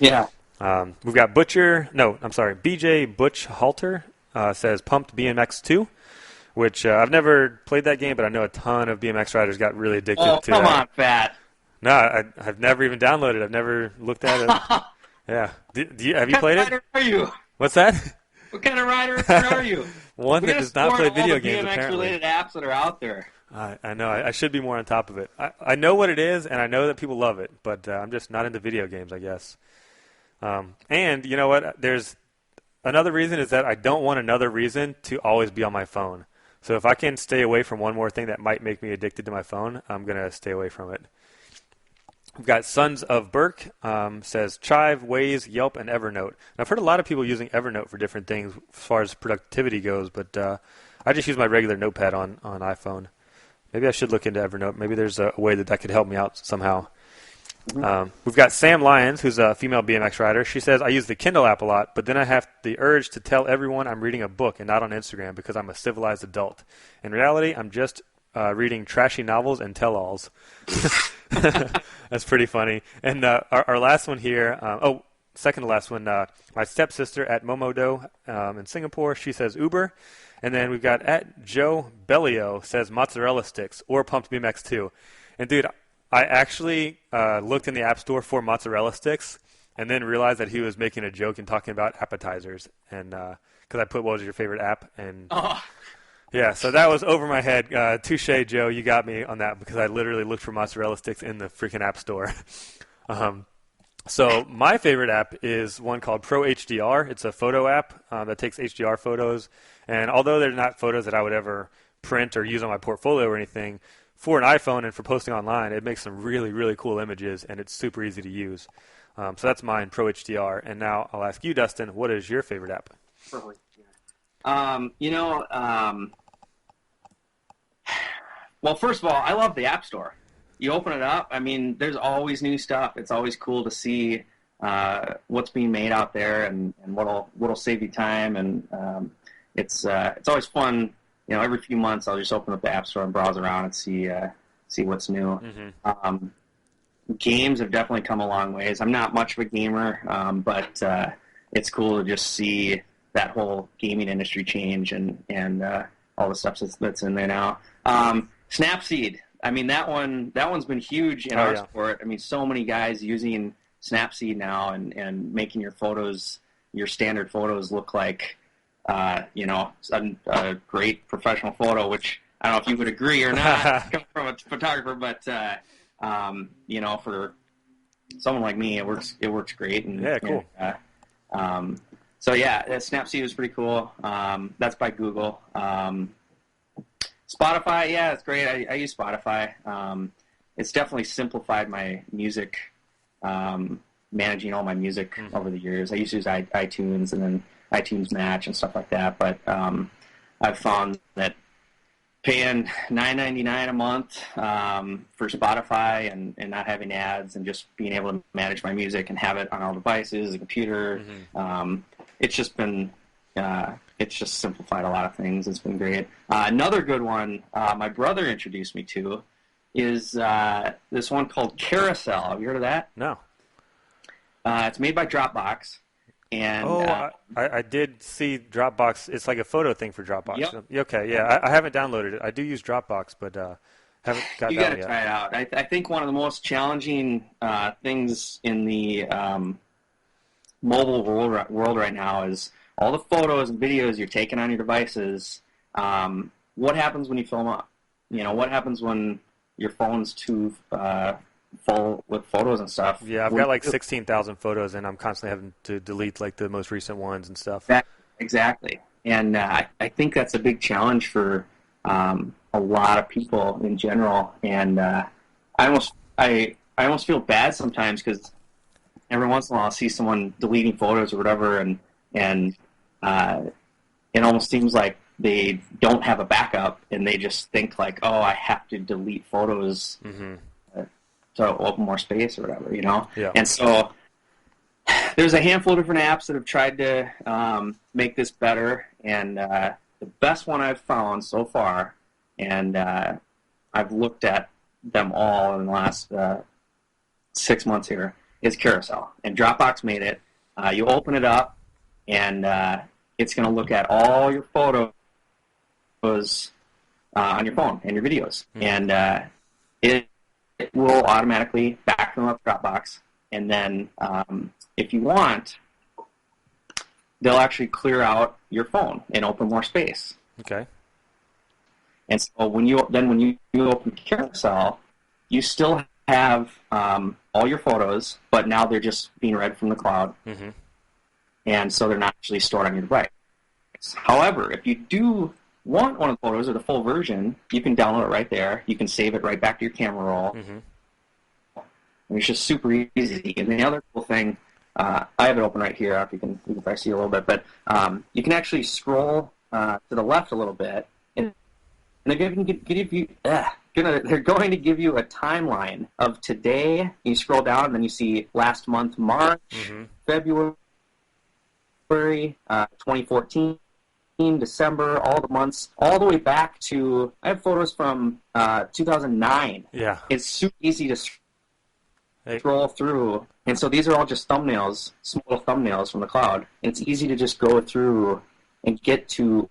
Yeah. We've got BJ Butch Halter says Pumped BMX 2, which I've never played that game, but I know a ton of BMX riders got really addicted to that. Oh, come on, Fat. No, I've never even downloaded it. I've never looked at it. Yeah. Have you played it? What kind of rider are you? What's that? What kind of rider are you? One that does not play video games, apparently. BMX-related apps that are out there. I know. I should be more on top of it. I know what it is, and I know that people love it, but I'm just not into video games, I guess. And you know what? There's another reason is that I don't want another reason to always be on my phone. So if I can stay away from one more thing that might make me addicted to my phone, I'm going to stay away from it. We've got Sons of Burke, says Chive, Waze, Yelp, and Evernote. And I've heard a lot of people using Evernote for different things as far as productivity goes, but I just use my regular notepad on iPhone. Maybe I should look into Evernote. Maybe there's a way that could help me out somehow. We've got Sam Lyons, who's a female BMX rider. She says, I use the Kindle app a lot, but then I have the urge to tell everyone I'm reading a book and not on Instagram because I'm a civilized adult. In reality, I'm just reading trashy novels and tell-alls. That's pretty funny. And our last one here, second to last one, my stepsister at Momodo in Singapore, she says Uber. And then we've got at Joe Bellio says mozzarella sticks or pumped BMX 2. And dude, I actually looked in the App Store for mozzarella sticks and then realized that he was making a joke and talking about appetizers. And because I put, what was your favorite app? And yeah, so that was over my head. Touche, Joe, you got me on that because I literally looked for mozzarella sticks in the freaking App Store. So my favorite app is one called Pro HDR. It's a photo app that takes HDR photos. And although they're not photos that I would ever print or use on my portfolio or anything, for an iPhone and for posting online, it makes some really, really cool images, and it's super easy to use. So that's mine, Pro HDR. And now I'll ask you, Dustin, what is your favorite app? Pro HDR. Well, first of all, I love the App Store. You open it up, I mean, there's always new stuff. It's always cool to see what's being made out there and what'll save you time. And it's always fun. You know, every few months I'll just open up the App Store and browse around and see what's new. Games have definitely come a long ways. I'm not much of a gamer, but it's cool to just see that whole gaming industry change and all the stuff that's in there now. Snapseed. I mean, that one's been huge in our sport. I mean, so many guys using Snapseed now and making your standard photos look like, a great professional photo, which I don't know if you would agree or not, coming from a photographer, but, for someone like me, it works great. And, yeah, cool. Snapseed is pretty cool. That's by Google. Spotify, yeah, it's great. I use Spotify. It's definitely simplified my music, managing all my music over the years. I used to use iTunes and then iTunes Match and stuff like that, but I've found that paying $9.99 a month for Spotify and not having ads and just being able to manage my music and have it on all devices, the computer, it's just been it's just simplified a lot of things. It's been great. Another good one my brother introduced me to is this one called Carousel. Have you heard of that? No. It's made by Dropbox. And I did see Dropbox. It's like a photo thing for Dropbox. Yep. Okay, yeah. I haven't downloaded it. I do use Dropbox, but haven't got you that got to try it out. I think one of the most challenging things in the mobile world right now is all the photos and videos you're taking on your devices. What happens when you fill them up? You know, what happens when your phone's too full with photos and stuff? Yeah, I've got like 16,000 photos, and I'm constantly having to delete like the most recent ones and stuff. Exactly. And I think that's a big challenge for a lot of people in general. And I almost feel bad sometimes because every once in a while I'll see someone deleting photos or whatever, and it almost seems like they don't have a backup, and they just think like, oh, I have to delete photos to open more space or whatever, you know? Yeah. And so there's a handful of different apps that have tried to make this better, and the best one I've found so far, and I've looked at them all in the last 6 months here, is Carousel. And Dropbox made it. You open it up, and it's going to look at all your photos on your phone and your videos. And it will automatically back them up Dropbox. And then if you want, they'll actually clear out your phone and open more space. Okay. And so when you open Carousel, you still have all your photos, but now they're just being read from the cloud. And so they're not actually stored on your device. However, if you do want one of the photos or the full version, you can download it right there. You can save it right back to your camera roll. it's just super easy. And the other cool thing, I have it open right here. If you can probably see a little bit, but you can actually scroll to the left a little bit, and they're going to give you they're going to give you a timeline of today. You scroll down, and then you see last month, March, February, 2014. December, all the months, all the way back to, I have photos from 2009. Yeah. It's super easy to scroll through. And so these are all just thumbnails, small thumbnails from the cloud. And it's easy to just go through and get to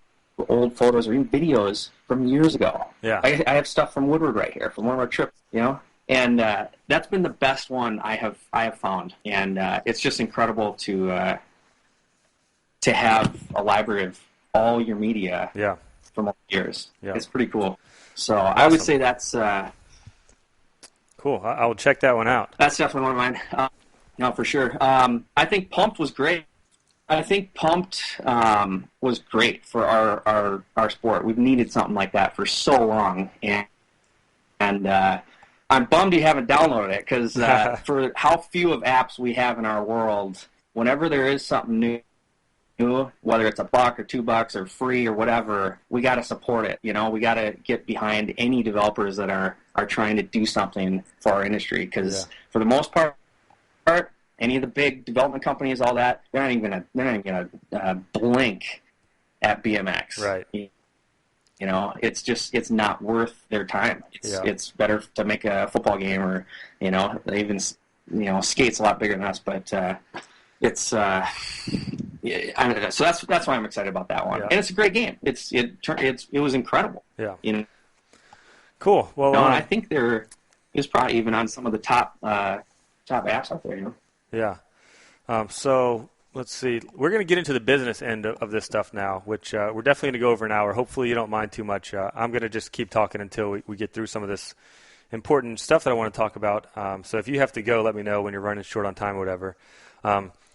old photos or even videos from years ago. Yeah. I have stuff from Woodward right here, from one of our trips, you know? And that's been the best one I have found. And it's just incredible to have a library of all your media from all years. Yeah. It's pretty cool. So awesome. I would say that's cool. I will check that one out. That's definitely one of mine. No, for sure. I think Pumped was great. I think Pumped was great for our sport. We've needed something like that for so long, and I'm bummed you haven't downloaded it because for how few of apps we have in our world, whenever there is something new, whether it's $1 or $2 or free or whatever, we got to support it. You know, we got to get behind any developers that are trying to do something for our industry. Because for the most part, any of the big development companies, all that, they're not even gonna blink at BMX. Right. You know, it's not worth their time. It's better to make a football game, or even skate's a lot bigger than us, but it's. So that's why I'm excited about that one, and it's a great game. It was incredible. Yeah. Cool. Well, and I think there is probably even on some of the top apps out there. Yeah. So let's see. We're going to get into the business end of this stuff now, which we're definitely going to go over an hour. Hopefully you don't mind too much. I'm going to just keep talking until we get through some of this important stuff that I want to talk about. So if you have to go, let me know when you're running short on time or whatever.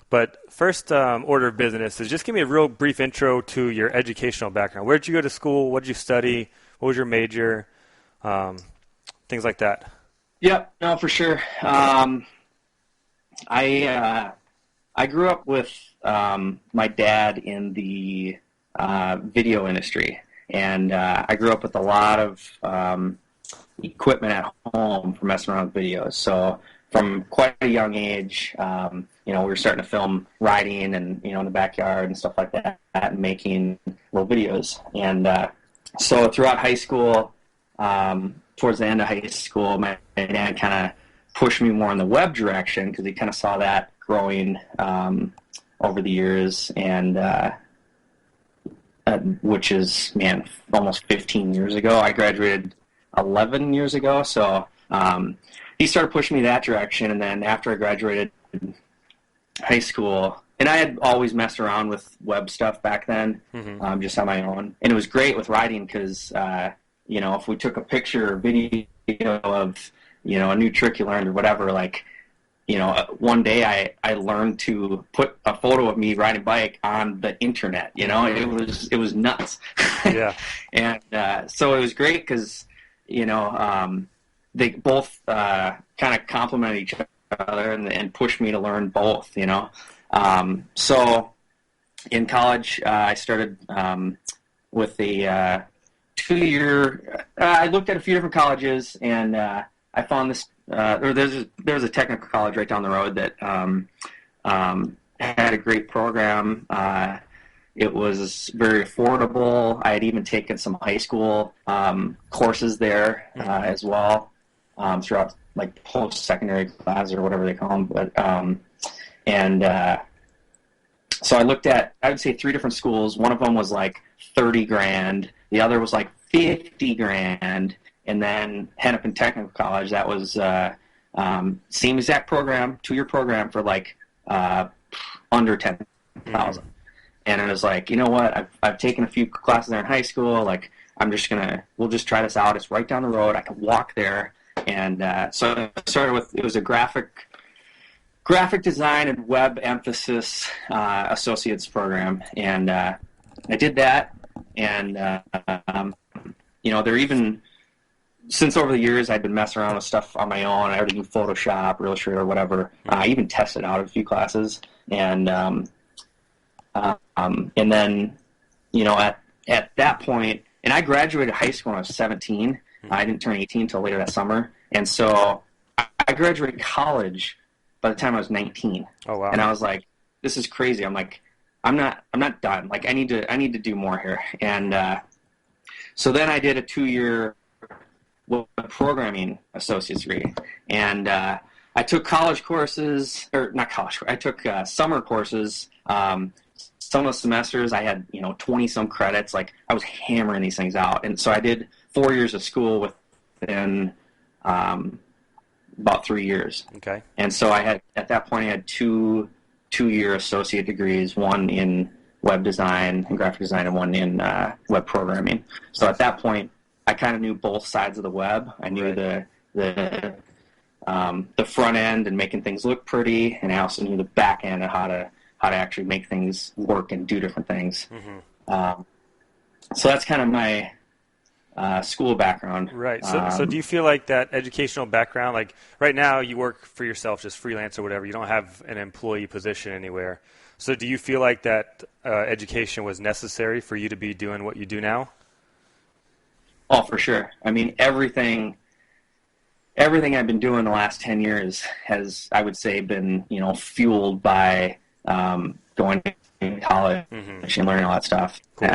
But first order of business is just give me a real brief intro to your educational background. Where did you go to school? What did you study? What was your major? Things like that. Yep. No, for sure. I grew up with my dad in the video industry, and I grew up with a lot of equipment at home for messing around with videos. So from quite a young age, we were starting to film riding and in the backyard and stuff like that, and making little videos. And so throughout high school, towards the end of high school, my dad kind of pushed me more in the web direction because he kind of saw that growing over the years, and which is, almost 15 years ago. I graduated 11 years ago, so he started pushing me that direction. And then after I graduated high school, and I had always messed around with web stuff back then, just on my own, and it was great with writing because if we took a picture or video of a new trick you learned or whatever, one day I learned to put a photo of me riding a bike on the internet. It was nuts. Yeah. And so it was great because they both kind of complemented each other and pushed me to learn both. So in college I started with a 2-year. I looked at a few different colleges, and I found this. There's a technical college right down the road that had a great program. It was very affordable. I had even taken some high school courses there as well, throughout post-secondary classes or whatever they call them. But so I looked at, I would say, 3 different schools. One of them was $30,000. The other was $50,000. And then Hennepin Technical College, that was same exact program, 2-year program for under $10,000. And it was you know what? I've taken a few classes there in high school. We'll just try this out. It's right down the road. I could walk there. And so I started with, it was a graphic design and web emphasis associates program. And I did that. And they're even since over the years I'd been messing around with stuff on my own. I already knew Photoshop, Illustrator, or whatever. I even tested out a few classes, and then at that point, and I graduated high school when I was 17. I didn't turn 18 until later that summer, and so I graduated college by the time I was 19. Oh wow! And I was like, this is crazy. I'm like, I'm not done. Like I need to do more here. And so then I did a 2-year web programming associate's degree, and I took college courses, or not college. I took summer courses. Some of the semesters I had 20 some credits. Like I was hammering these things out, and so I did 4 years of school within about 3 years. Okay. And so at that point I had two-year associate degrees, one in web design and graphic design, and one in web programming. So at that point, I kind of knew both sides of the web. I knew the front end and making things look pretty, and I also knew the back end and how to actually make things work and do different things. Mm-hmm. So that's kind of my school background. Right. So do you feel like that educational background, like right now you work for yourself, just freelance or whatever, you don't have an employee position anywhere. So do you feel like that education was necessary for you to be doing what you do now? Oh, for sure. I mean, everything I've been doing the last 10 years has, I would say, been, fueled by going to college and learning all that stuff. Cool.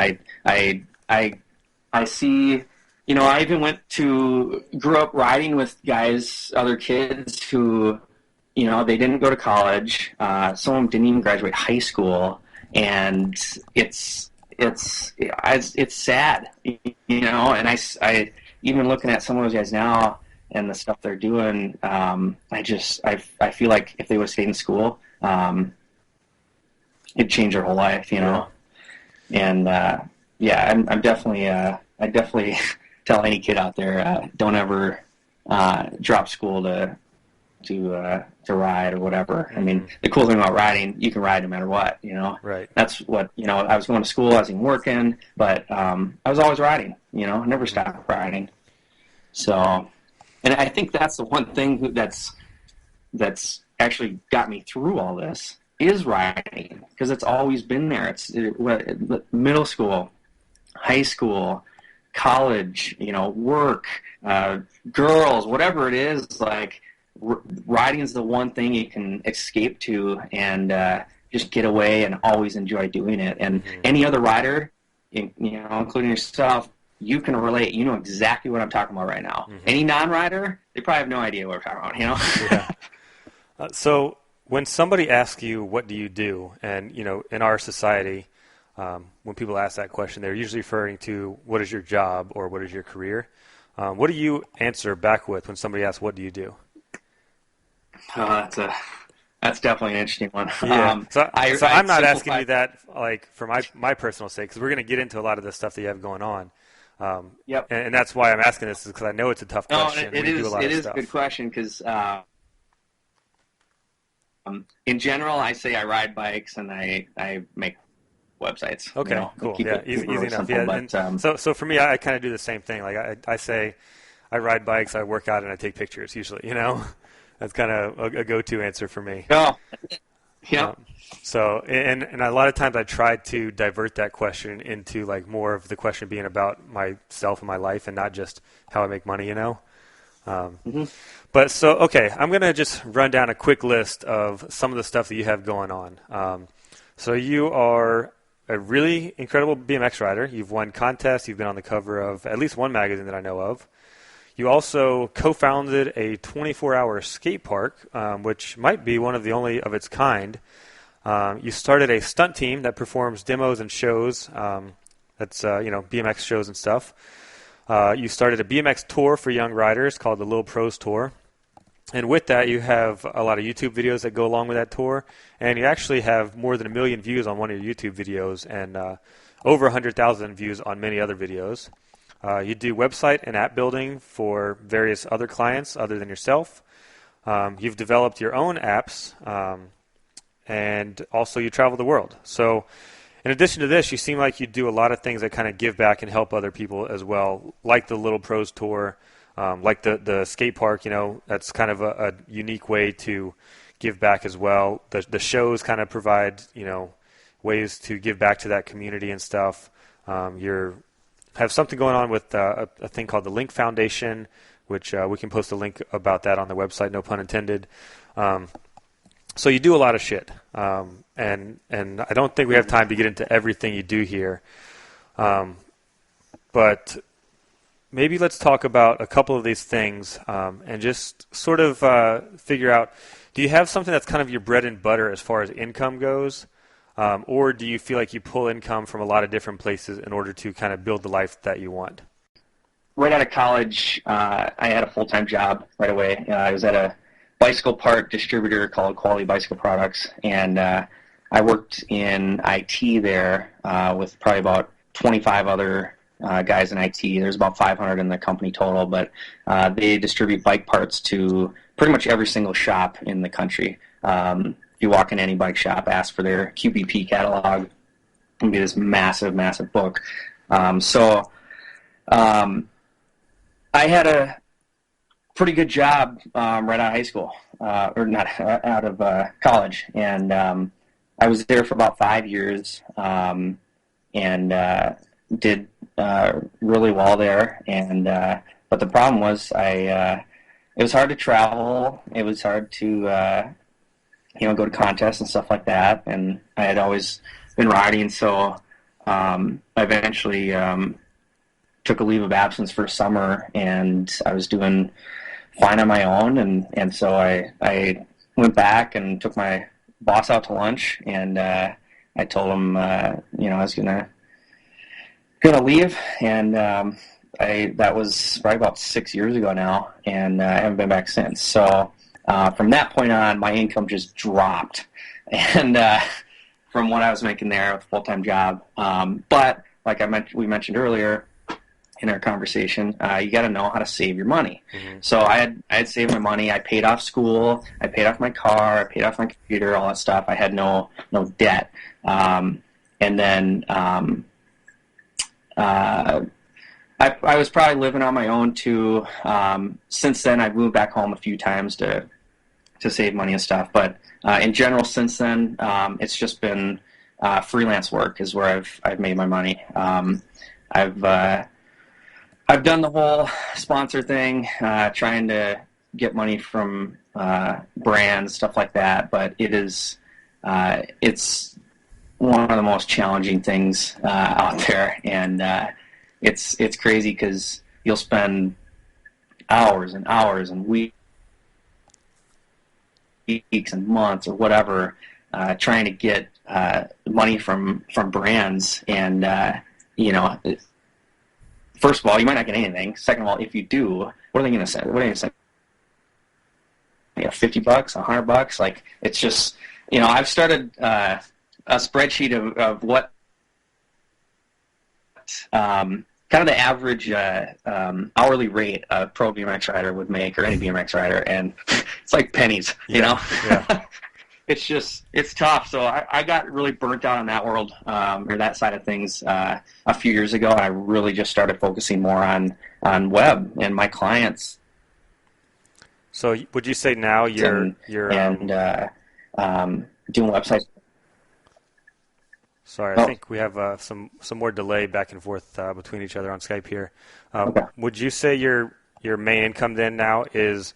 I see, I even grew up riding with guys, other kids who, they didn't go to college. Some of them didn't even graduate high school, and it's sad, and I even looking at some of those guys now and the stuff they're doing, I feel like if they would have stayed in school, it'd change their whole life, Yeah. And I'm definitely I definitely tell any kid out there, don't ever drop school to ride or whatever. I mean, the cool thing about riding, you can ride no matter what, Right. That's what, I was going to school, I was even working, but I was always riding, never stopped riding. So, and I think that's the one thing that's actually got me through all this is riding, because it's always been there. It's middle school, high school, college, work, girls, whatever it is, like riding is the one thing you can escape to and just get away and always enjoy doing it. And any other rider, including yourself, you can relate. You know exactly what I'm talking about right now. Any non-rider, they probably have no idea what we're talking about, Yeah. So when somebody asks you, what do you do? And, in our society, when people ask that question, they're usually referring to what is your job or what is your career. What do you answer back with when somebody asks, what do you do? That's definitely an interesting one. Yeah. I'm not asking you that like for my personal sake, because we're going to get into a lot of the stuff that you have going on. Yep. And that's why I'm asking this, is because I know it's a tough question. It is a good question, because in general, I say I ride bikes and I make websites. Okay, cool. Yeah, easy enough. Simple, Yeah, but, so for me, I kind of do the same thing. Like I say, I ride bikes, I work out, and I take pictures. Usually, that's kind of a go-to answer for me. Oh, yeah. So, and a lot of times I try to divert that question into like more of the question being about myself and my life, and not just how I make money. But so, okay, I'm going to just run down a quick list of some of the stuff that you have going on. So you are a really incredible BMX rider. You've won contests. You've been on the cover of at least one magazine that I know of. You also co-founded a 24-hour skate park, which might be one of the only of its kind. You started a stunt team that performs demos and shows. That's BMX shows and stuff. You started a BMX tour for young riders called the Lil Pros Tour. And with that, you have a lot of YouTube videos that go along with that tour. And you actually have more than 1 million views on one of your YouTube videos, and over 100,000 views on many other videos. You do website and app building for various other clients other than yourself. You've developed your own apps, and also you travel the world. So in addition to this, you seem like you do a lot of things that kind of give back and help other people as well, like the Little Pros Tour. like the skate park, that's kind of a unique way to give back as well. The shows kind of provide, ways to give back to that community and stuff. You have something going on with a thing called the Link Foundation, which we can post a link about that on the website, no pun intended. So you do a lot of shit, and I don't think we have time to get into everything you do here. But maybe let's talk about a couple of these things and just sort of figure out, do you have something that's kind of your bread and butter as far as income goes? Or do you feel like you pull income from a lot of different places in order to kind of build the life that you want? Right out of college, I had a full-time job right away. I was at a bicycle part distributor called Quality Bicycle Products, and I worked in IT there with probably about 25 other guys in IT. There's about 500 in the company total, but they distribute bike parts to pretty much every single shop in the country. If you walk in any bike shop, ask for their QBP catalog, it'll be this massive, massive book. I had a pretty good job right out of high school, or not out of college, and I was there for about 5 years, and did really well there. And but the problem was, it was hard to travel. It was hard to go to contests and stuff like that. And I had always been riding, so I eventually took a leave of absence for summer, and I was doing fine on my own, and so I went back and took my boss out to lunch, and I told him I was gonna leave, and that was probably about 6 years ago now, and I haven't been back since. So from that point on, my income just dropped, and from what I was making there with a full-time job. But like we mentioned earlier in our conversation, you got to know how to save your money. Mm-hmm. So I had saved my money. I paid off school. I paid off my car. I paid off my computer. All that stuff. I had no debt. And then I was probably living on my own too. Since then, I've moved back home a few times to save money and stuff. But in general, since then, it's just been freelance work is where I've made my money. I've done the whole sponsor thing, trying to get money from brands, stuff like that. But it's one of the most challenging things out there, and it's crazy because you'll spend hours and hours and weeks and months or whatever trying to get money from brands, and first of all, you might not get anything. Second of all, if you do, what are they going to say? What are they going to say? $50, $100? Like, it's just, I've started a spreadsheet of what kind of the average hourly rate a pro BMX rider would make, or any BMX rider, and it's like pennies, Yeah. It's tough. So I got really burnt out on that world, or that side of things a few years ago. I really just started focusing more on web and my clients. So would you say now you're doing websites? Sorry, I think we have some more delay back and forth between each other on Skype here. Okay. Would you say your main income then now is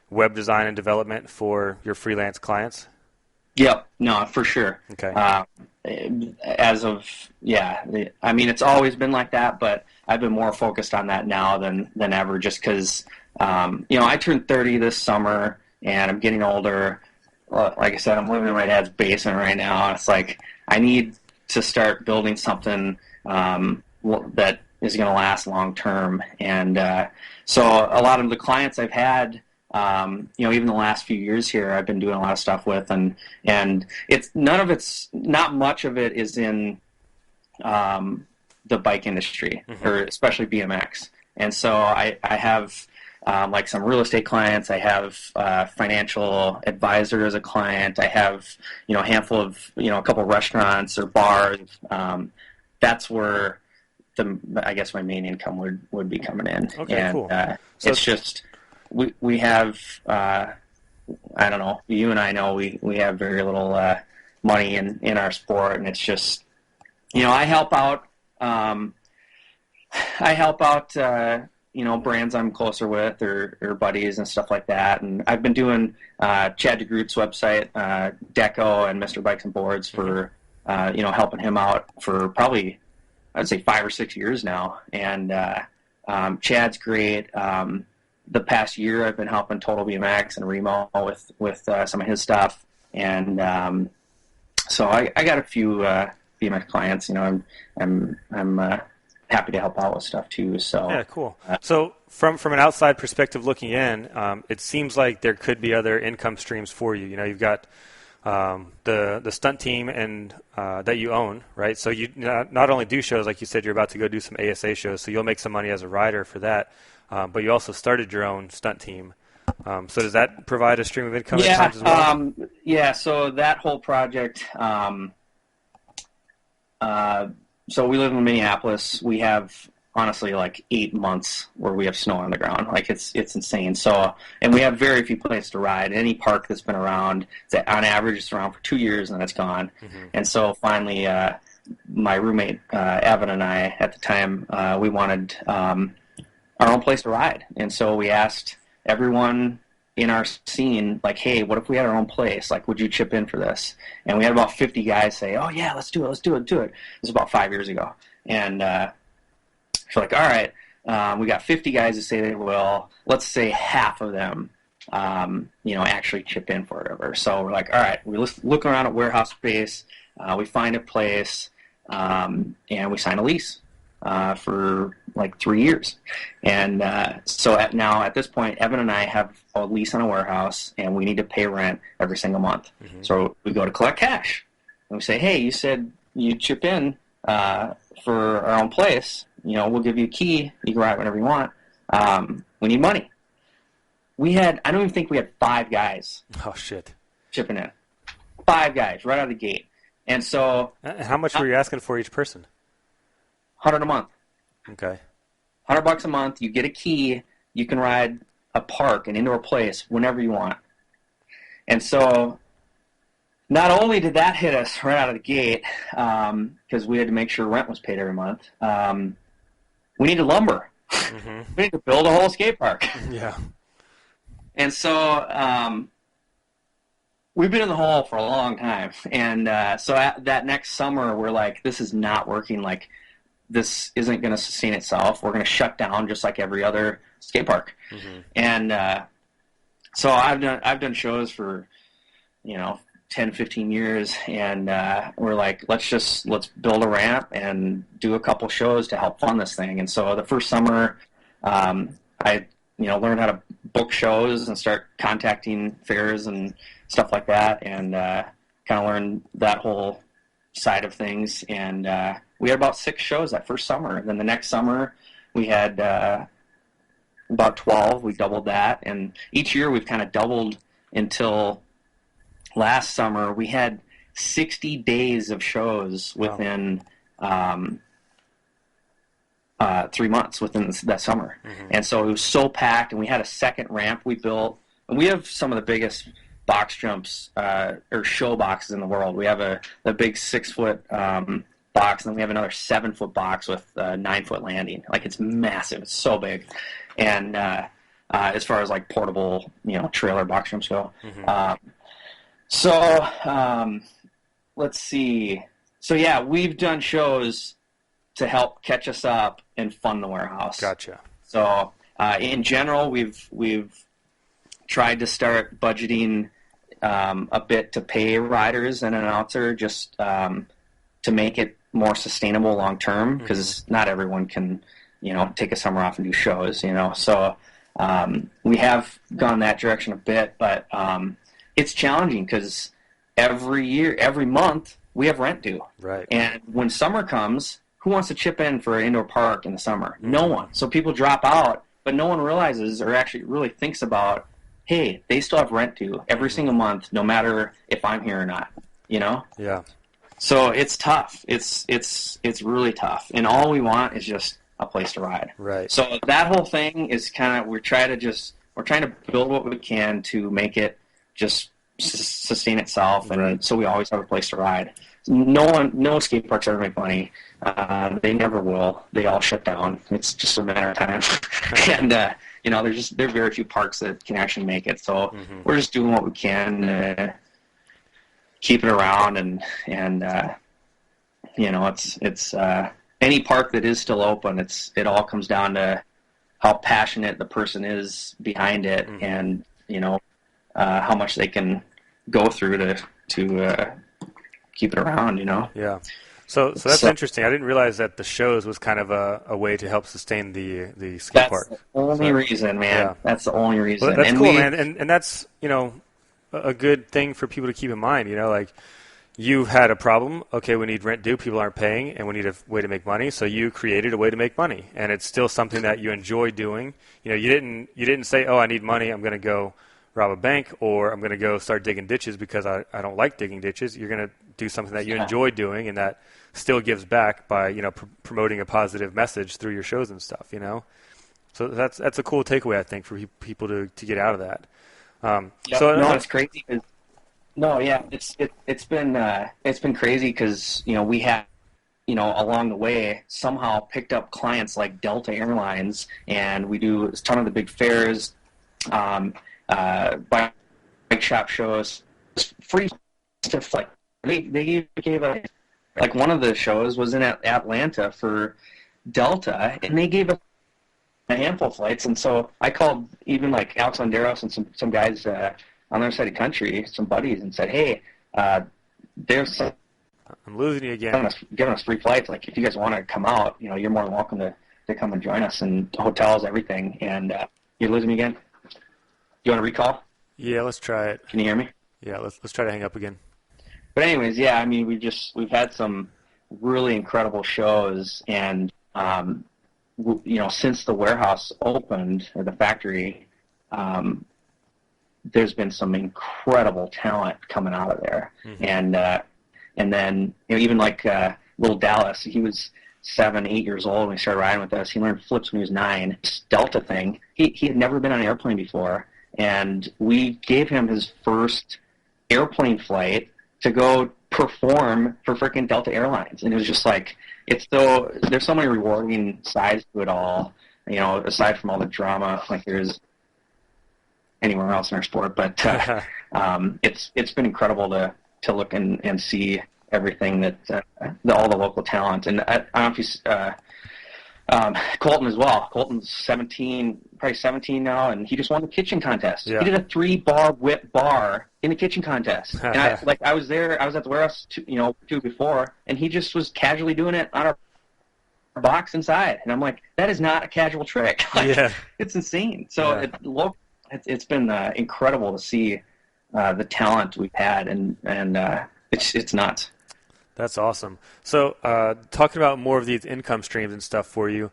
web design and development for your freelance clients? Yep. No, for sure. Okay. I mean, it's always been like that, but I've been more focused on that now than ever, just because, I turned 30 this summer, and I'm getting older. Like I said, I'm living in my dad's basement right now. It's like I need to start building something that is going to last long term. And so a lot of the clients I've had, even the last few years here, I've been doing a lot of stuff with, and not much of it is in the bike industry, mm-hmm. or especially BMX. And so I have like some real estate clients. I have financial advisor as a client. I have a handful of a couple restaurants or bars. That's where I guess my main income would be coming in. Okay, and cool. So it's just we have I don't know. You and I know we have very little money in our sport, and it's just, I help out. Brands I'm closer with or buddies and stuff like that. And I've been doing Chad DeGroot's website, Deco and Mr. Bikes and Boards for, helping him out for probably, I'd say 5 or 6 years now. And Chad's great. The past year I've been helping Total BMX and Remo with some of his stuff. And so I got a few BMX clients. I'm happy to help out with stuff too. So yeah, cool. So from an outside perspective looking in, it seems like there could be other income streams for you. You've got the stunt team and that you own, right? So you not only do shows, like you said, you're about to go do some ASA shows, so you'll make some money as a rider for that. But you also started your own stunt team. So does that provide a stream of income at times as well? So that whole project. So we live in Minneapolis. We have honestly like 8 months where we have snow on the ground. Like it's insane. So, and we have very few places to ride. Any park that's been around, on average, it's around for 2 years and then it's gone. Mm-hmm. And so finally, my roommate Evan and I at the time, we wanted our own place to ride. And so we asked everyone in our scene, like, hey, what if we had our own place? Like, would you chip in for this? And we had about 50 guys say, oh, yeah, let's do it. It was about 5 years ago. And so like, all right, we got 50 guys that say they will. Let's say half of them, actually chip in for whatever. So we're like, all right, we look around at warehouse space. We find a place, and we sign a lease for like 3 years. And so at this point, Evan and I have a lease on a warehouse, and we need to pay rent every single month. Mm-hmm. So we go to collect cash, and we say, hey, you said you chip in for our own place. We'll give you a key. You can ride whenever you want. We need money. I don't even think we had 5 guys. Oh, shit. Chipping in. 5 guys right out of the gate. And so... How much were you asking for each person? $100 a month. Okay. $100 a month. You get a key. You can ride a park, an indoor place, whenever you want. And so, not only did that hit us right out of the gate, because we had to make sure rent was paid every month, we needed lumber. Mm-hmm. We need to build a whole skate park. Yeah. And so, we've been in the hole for a long time. And so that next summer, we're like, this is not working. Like, this isn't going to sustain itself. We're going to shut down just like every other skate park. Mm-hmm. And so I've done shows for 10, 15 years, and we're like, let's build a ramp and do a couple shows to help fund this thing. And so the first summer, I learned how to book shows and start contacting fairs and stuff like that, and kind of learned that whole side of things. And we had about 6 shows that first summer. And then the next summer, we had about 12. We doubled that. And each year we've kind of doubled until last summer. We had 60 days of shows within 3 months within that summer. Mm-hmm. And so it was so packed. And we had a second ramp we built. And we have some of the biggest box jumps or show boxes in the world. We have a big 6-foot box, and then we have another 7-foot box with a 9-foot landing. Like, it's massive. It's so big. And as far as like portable, trailer box jumps go. Mm-hmm. Let's see. So yeah, we've done shows to help catch us up and fund the warehouse. Gotcha. So in general, we've tried to start budgeting a bit to pay riders and an announcer just to make it more sustainable long term, because not everyone can take a summer off and do shows. So we have gone that direction a bit, but it's challenging because every month we have rent due. Right. And when summer comes, who wants to chip in for an indoor park in the summer? Mm-hmm. No one. So people drop out, but no one realizes or actually really thinks about, hey, they still have rent due every single month, no matter if I'm here or not. Yeah. So it's tough. It's really tough, and all we want is just a place to ride. Right. So that whole thing is kind of we're trying to build what we can to make it just sustain itself, and Right. so we always have a place to ride. No skate parks ever make money. They never will. They all shut down. It's just a matter of time. And there are very few parks that can actually make it. So we're just doing what we can to keep it around, and it's any park that is still open. It all comes down to how passionate the person is behind it, and how much they can go through to keep it around. Yeah. So that's interesting. I didn't realize that the shows was kind of a way to help sustain the skate park. That's the only reason, man. Yeah. That's the only reason. Well, that's cool, man. And that's, a good thing for people to keep in mind. Like you've had a problem. Okay, we need rent due. People aren't paying, and we need a way to make money. So you created a way to make money, and it's still something that you enjoy doing. You didn't say, oh, I need money. I'm going to go rob a bank, or I'm going to go start digging ditches because I don't like digging ditches. You're going to do something that you enjoy doing, and that still gives back by promoting a positive message through your shows and stuff. So that's a cool takeaway, I think, for people to get out of that. It's crazy. It's been crazy because we have along the way somehow picked up clients like Delta Airlines, and we do a ton of the big fairs, bike shop shows, free stuff. Like they gave a, like one of the shows was in Atlanta for Delta, and they gave us a handful of flights. And so I called even like Alex Landeros and some guys on the other side of the country, some buddies, and said, hey, there's some, I'm losing you again. Giving us free flights. Like if you guys want to come out, you're more than welcome to come and join us, and hotels, everything. And you're losing me again. You want to recall? Yeah, let's try it. Can you hear me? Yeah, let's try to hang up again. But anyways, yeah, I mean, we've had some really incredible shows, and since the warehouse opened, or the factory, there's been some incredible talent coming out of there. And then even like little Dallas, he was 7, 8 years old when he started riding with us. He learned flips when he was 9. This Delta thing, he had never been on an airplane before, and we gave him his first airplane flight to go perform for freaking Delta Airlines. And it was just like, there's so many rewarding sides to it all, aside from all the drama like there is anywhere else in our sport. But it's been incredible to look and see everything that all the local talent. And I don't know if you Colton as well. Colton's 17, probably 17 now, and he just won the kitchen contest. Yeah. He did a 3-bar whip bar in the kitchen contest. And I was there. I was at the warehouse two before, and he just was casually doing it on our box inside. And I'm like, that is not a casual trick. It's insane. So it's been incredible to see the talent we've had, and it's nuts. That's awesome. So talking about more of these income streams and stuff for you,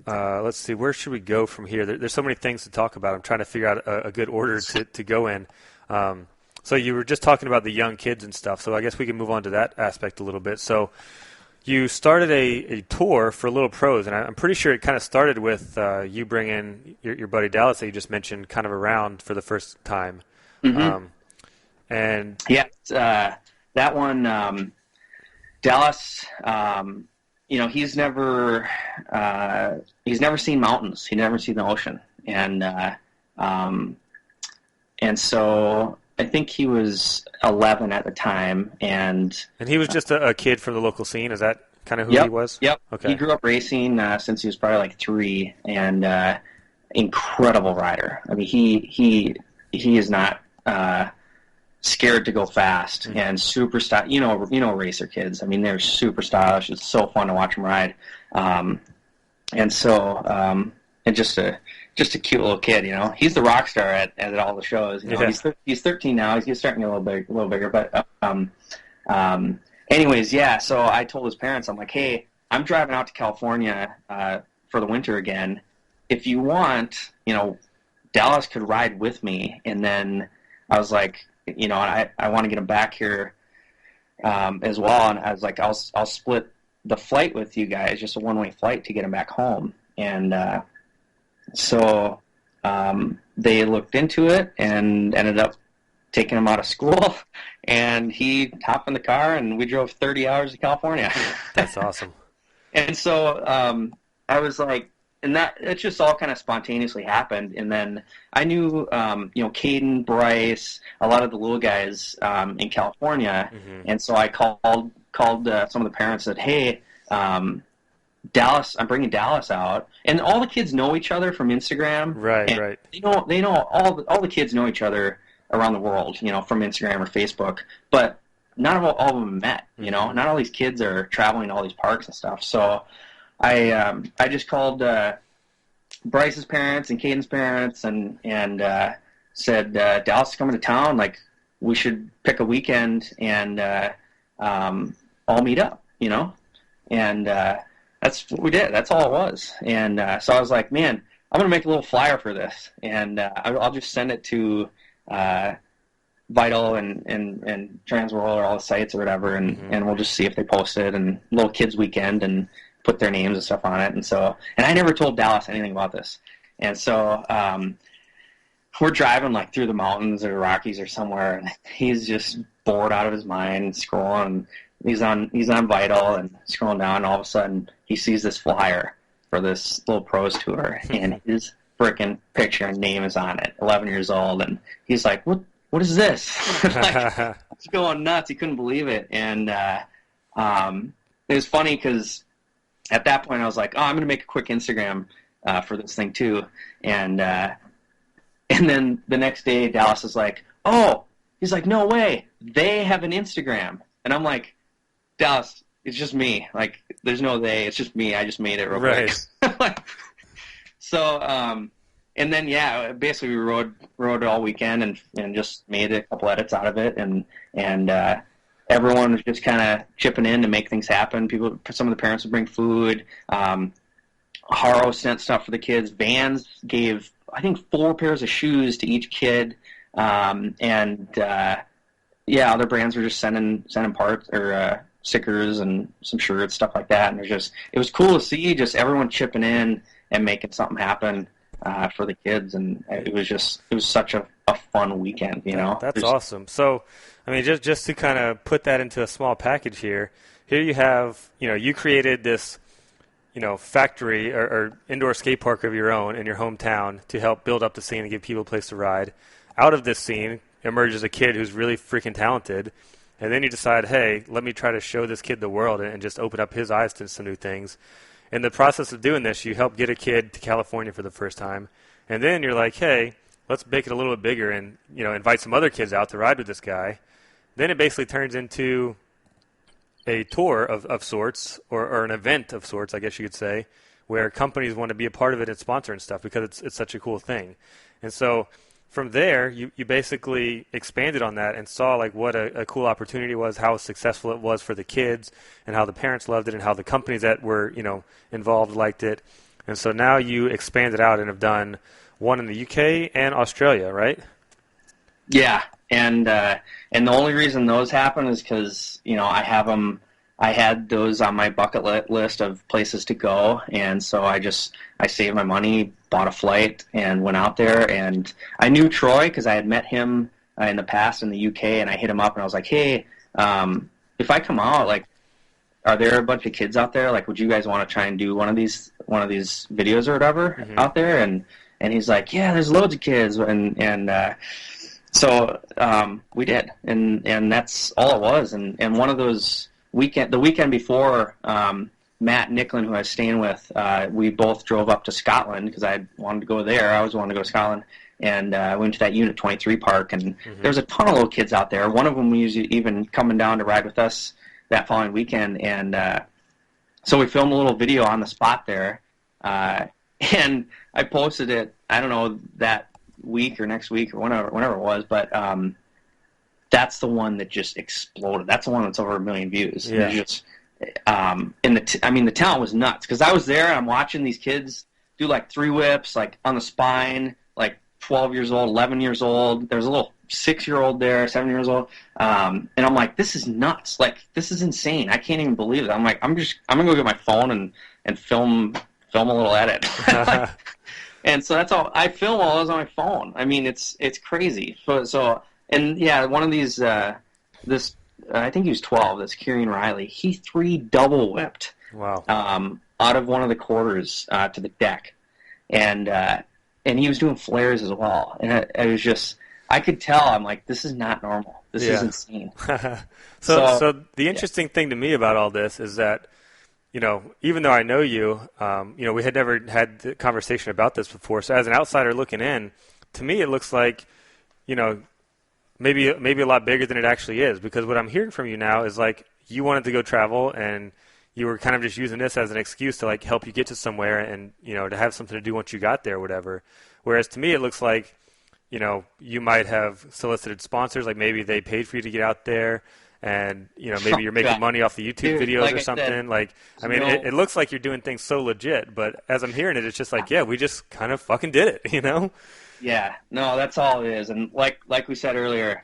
let's see, where should we go from here? There's so many things to talk about. I'm trying to figure out a good order to go in. So you were just talking about the young kids and stuff, so I guess we can move on to that aspect a little bit. So you started a tour for Little Pros, and I'm pretty sure it kind of started with you bringing your buddy Dallas that you just mentioned kind of around for the first time. And that one, Dallas, he's never seen mountains. He's never seen the ocean, and so I think he was 11 at the time, and he was just a kid from the local scene. Is that kind of who he was? Yep. Okay. He grew up racing since he was probably like 3, and incredible rider. I mean, he is not scared to go fast, and super stylish. Racer kids. I mean, they're super stylish. It's so fun to watch them ride. And just a cute little kid. He's the rock star at all the shows. He's 13 now. He's starting to get a little bigger. But anyways, yeah. So I told his parents, I'm like, hey, I'm driving out to California for the winter again. If you want, Dallas could ride with me. And then I was like, I want to get him back here as well. And I was like, I'll split the flight with you guys, just a one-way flight to get him back home. And so they looked into it and ended up taking him out of school. And he hopped in the car, and we drove 30 hours to California. That's awesome. And so I was like, and that it just all kind of spontaneously happened. And then I knew, Caden, Bryce, a lot of the little guys in California. Mm-hmm. And so I called some of the parents and said, hey, Dallas, I'm bringing Dallas out. And all the kids know each other from Instagram. Right. They know all the kids know each other around the world, from Instagram or Facebook. But not all of them met, Not all these kids are traveling to all these parks and stuff. So I just called Bryce's parents and Caden's parents and said, Dallas is coming to town. Like, we should pick a weekend and all meet up, And that's what we did. That's all it was. And so I was like, man, I'm going to make a little flyer for this. And I'll just send it to Vital and Transworld or all the sites or whatever, and we'll just see if they post it, and little kids weekend and put their names and stuff on it. And I never told Dallas anything about this. And so we're driving like through the mountains or Rockies or somewhere, and he's just bored out of his mind, scrolling. He's on Vital and scrolling down, and all of a sudden he sees this flyer for this little pros tour, and his freaking picture and name is on it, 11 years old, and he's like, what is this? Like, he's going nuts. He couldn't believe it. And it was funny because at that point I was like, I'm going to make a quick Instagram for this thing too. And then the next day Dallas is like, he's like, no way, they have an Instagram. And I'm like, Dallas, it's just me. Like, there's no they. It's just me. I just made it real quick. So, and then, basically we rode all weekend and just made a couple edits out of it. And everyone was just kind of chipping in to make things happen. Some of the parents would bring food. Haro sent stuff for the kids. Vans gave, I think, 4 pairs of shoes to each kid. Other brands were just sending parts or stickers and some shirts, stuff like that. And it was cool to see just everyone chipping in and making something happen for the kids. And it was such a fun weekend, That's awesome. So, I mean, just to kind of put that into a small package here you have, you created this, factory or indoor skate park of your own in your hometown to help build up the scene and give people a place to ride. Out of this scene emerges a kid who's really freaking talented, and then you decide, hey, let me try to show this kid the world and just open up his eyes to some new things. In the process of doing this, you help get a kid to California for the first time, and then you're like, hey, let's make it a little bit bigger and invite some other kids out to ride with this guy. Then it basically turns into a tour of sorts or an event of sorts, I guess you could say, where companies want to be a part of it and sponsor and stuff because it's such a cool thing. And so from there, you basically expanded on that and saw like what a cool opportunity was, how successful it was for the kids, and how the parents loved it, and how the companies that were involved liked it. And so now you expanded out and have done one in the UK and Australia, right? Yeah, and the only reason those happen is because I have them. I had those on my bucket list of places to go, and so I saved my money, bought a flight, and went out there. And I knew Troy because I had met him in the past in the UK, and I hit him up and I was like, hey, if I come out, like, are there a bunch of kids out there? Like, would you guys want to try and do one of these videos or whatever out there? And he's like, yeah, there's loads of kids, so we did, and that's all it was. And one of those the weekend before, Matt Nicklin, who I was staying with, we both drove up to Scotland because I wanted to go there. I always wanted to go to Scotland, and we went to that Unit 23 park, and there was a ton of little kids out there. One of them was even coming down to ride with us that following weekend, and so we filmed a little video on the spot there, and I posted it, I don't know, that week or next week or whenever it was, but that's the one that just exploded. That's the one that's over 1 million views. Yeah. Just, the talent was nuts because I was there and I'm watching these kids do like 3 whips, like on the spine, like 12 years old, 11 years old. There's a little 6-year-old there, 7 years old. And I'm like, this is nuts. Like, this is insane. I can't even believe it. I'm like, I'm gonna go get my phone and film a little edit. And so that's all. I film all those on my phone. I mean, it's crazy. So and yeah, one of these I think he was 12. That's Kieran Riley. He 3 double whipped. Wow. Out of one of the quarters to the deck, and he was doing flares as well. And it was just, I could tell. I'm like, this is not normal. This is insane. So the interesting thing to me about all this is that, even though I know you, we had never had the conversation about this before. So as an outsider looking in, to me it looks like, maybe a lot bigger than it actually is. Because what I'm hearing from you now is like you wanted to go travel and you were kind of just using this as an excuse to like help you get to somewhere and, to have something to do once you got there or whatever. Whereas to me it looks like, you might have solicited sponsors, like maybe they paid for you to get out there. And, maybe you're making money off the YouTube videos like or something. It looks like you're doing things so legit. But as I'm hearing it, it's just like, yeah, we just kind of fucking did it, Yeah, no, that's all it is. And like we said earlier,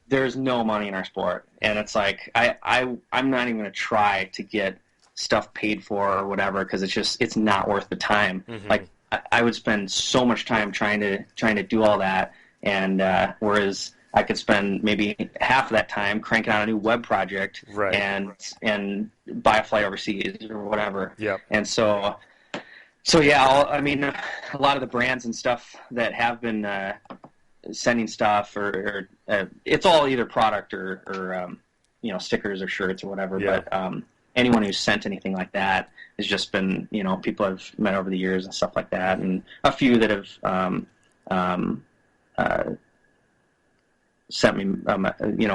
there's no money in our sport. And it's like, I'm not even going to try to get stuff paid for or whatever, because it's not worth the time. Mm-hmm. Like, I would spend so much time trying to do all that. And whereas I could spend maybe half of that time cranking out a new web project, right, and buy a flight overseas or whatever. Yep. And so yeah, a lot of the brands and stuff that have been sending stuff, or it's all either product or stickers or shirts or whatever. Yeah. But anyone who's sent anything like that has just been, people I've met over the years and stuff like that, and a few that have sent me,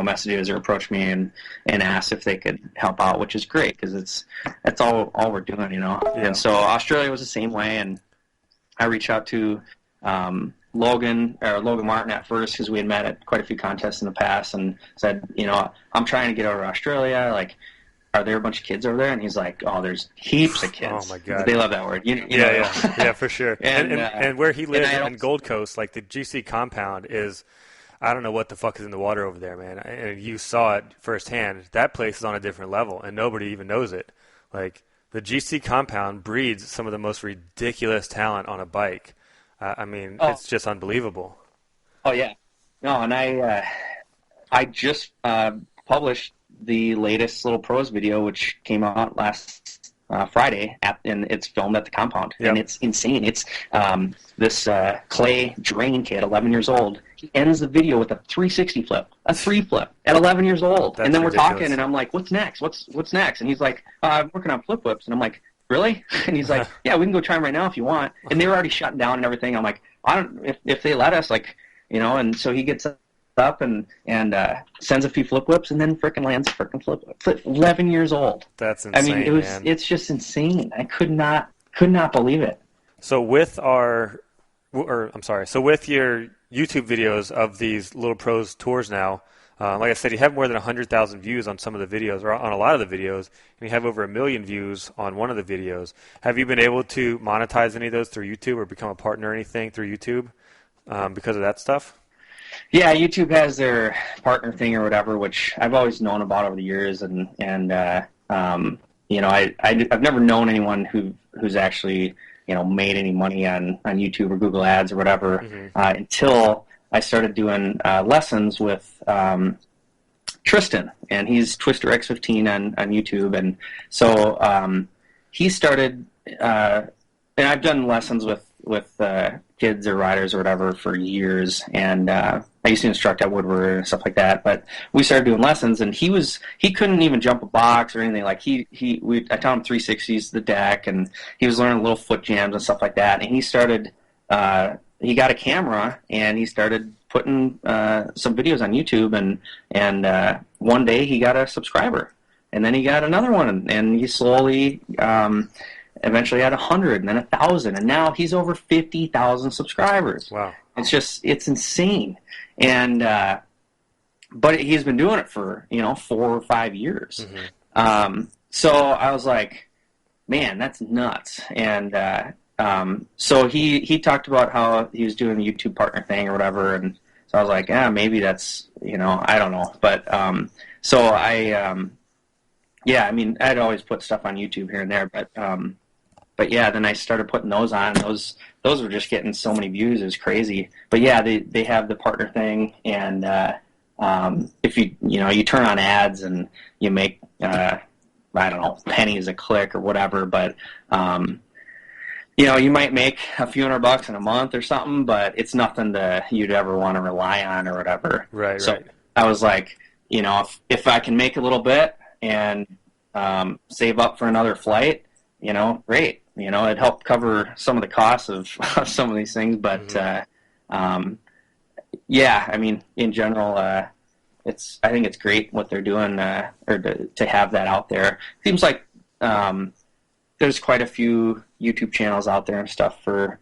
messages or approached me and asked if they could help out, which is great because that's all we're doing, Yeah. And so Australia was the same way, and I reached out to Logan Martin at first because we had met at quite a few contests in the past, and said, I'm trying to get over to Australia. Like, are there a bunch of kids over there? And he's like, oh, there's heaps of kids. Oh my God, they love that word. Yeah, for sure. and where he lives in Gold Coast, like the GC compound is. I don't know what the fuck is in the water over there, man. And you saw it firsthand. That place is on a different level, and nobody even knows it. Like, the GC compound breeds some of the most ridiculous talent on a bike. It's just unbelievable. Oh, yeah. No, and I just published the latest Little Pros video, which came out last Friday, and it's filmed at the compound. Yep. And it's insane. It's this Clay Drain kid, 11 years old. He ends the video with a 360 flip, a 3 flip at 11 years old. That's and then ridiculous. We're talking, and I'm like, what's next? What's next? And he's like, I'm working on flip whips. And I'm like, really? And he's like, yeah, we can go try them right now if you want. And they were already shut down and everything. I'm like, I don't, if they let us, like, and so he gets up and sends a few flip whips and then frickin' lands a frickin' flip. 11 years old. That's insane, man. It's just insane. I could not believe it. So with with your YouTube videos of these Little Pros tours now, like I said, you have more than 100,000 views on some of the videos, or on a lot of the videos, and you have over 1 million views on one of the videos. Have you been able to monetize any of those through YouTube or become a partner or anything through YouTube because of that stuff? Yeah, YouTube has their partner thing or whatever, which I've always known about over the years, and I've never known anyone who's actually made any money on YouTube or Google Ads or whatever, until I started doing lessons with Tristan, and he's Twister X15 on YouTube, and so he started, and I've done lessons with kids or riders or whatever for years, and I used to instruct at Woodward and stuff like that, but we started doing lessons, and he couldn't even jump a box or anything. Like I taught him 360s the deck, and he was learning little foot jams and stuff like that, and he started he got a camera and he started putting some videos on YouTube, and one day he got a subscriber, and then he got another one, and he slowly eventually had 100, and then 1,000, and now he's over 50,000 subscribers. Wow. It's insane. And but he's been doing it for 4 or 5 years. Mm-hmm. So I was like, man, that's nuts. And So he talked about how he was doing the YouTube partner thing or whatever, and so I was like, maybe that's, I don't know, but so yeah, I mean, I'd always put stuff on YouTube here and there, but yeah, then I started putting those on. Those were just getting so many views, it was crazy. But yeah, they have the partner thing, and if you turn on ads and you make I don't know, pennies a click or whatever, but you might make a few $100 in a month or something, but it's nothing that you'd ever want to rely on or whatever. Right. So I was like, if I can make a little bit and save up for another flight, great. It helped cover some of the costs of some of these things, but yeah, I mean, in general, I think it's great what they're doing, or to have that out there. Seems like there's quite a few YouTube channels out there and stuff for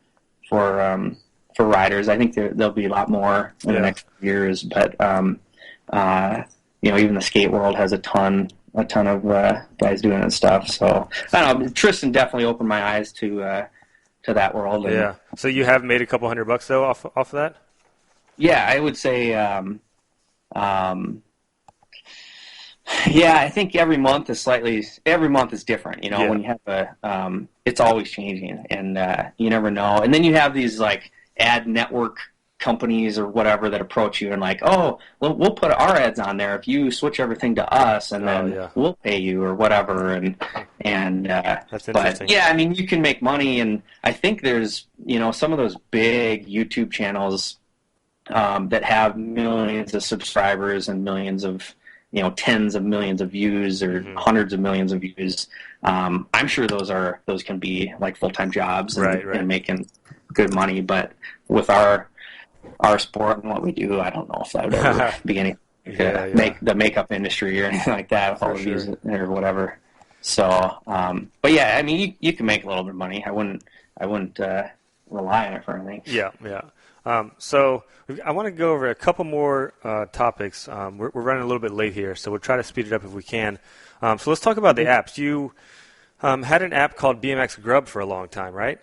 riders. I think there'll be a lot more in the next few years, but even the skate world has a ton of guys doing it and stuff. So I don't know. Tristan definitely opened my eyes to that world. And, yeah. So you have made a couple $100 though off of that? Yeah, I would say. Yeah, I think every month is different. When you have it's always changing, and you never know. And then you have these like ad network companies or whatever that approach you and like, oh, well, we'll put our ads on there if you switch everything to us, and then we'll pay you or whatever. And that's interesting. But yeah, I mean, you can make money, and I think there's some of those big YouTube channels that have millions of subscribers and millions of tens of millions of views or hundreds of millions of views. I'm sure those can be like full-time jobs and making good money. But with our sport and what we do, I don't know if that would ever be anything make the makeup industry or anything like that with all the views or whatever. So, but yeah, I mean, you can make a little bit of money. I wouldn't rely on it for anything. Yeah. So I want to go over a couple more topics. We're running a little bit late here, so we'll try to speed it up if we can. So let's talk about the apps. You had an app called BMX Grub for a long time, right?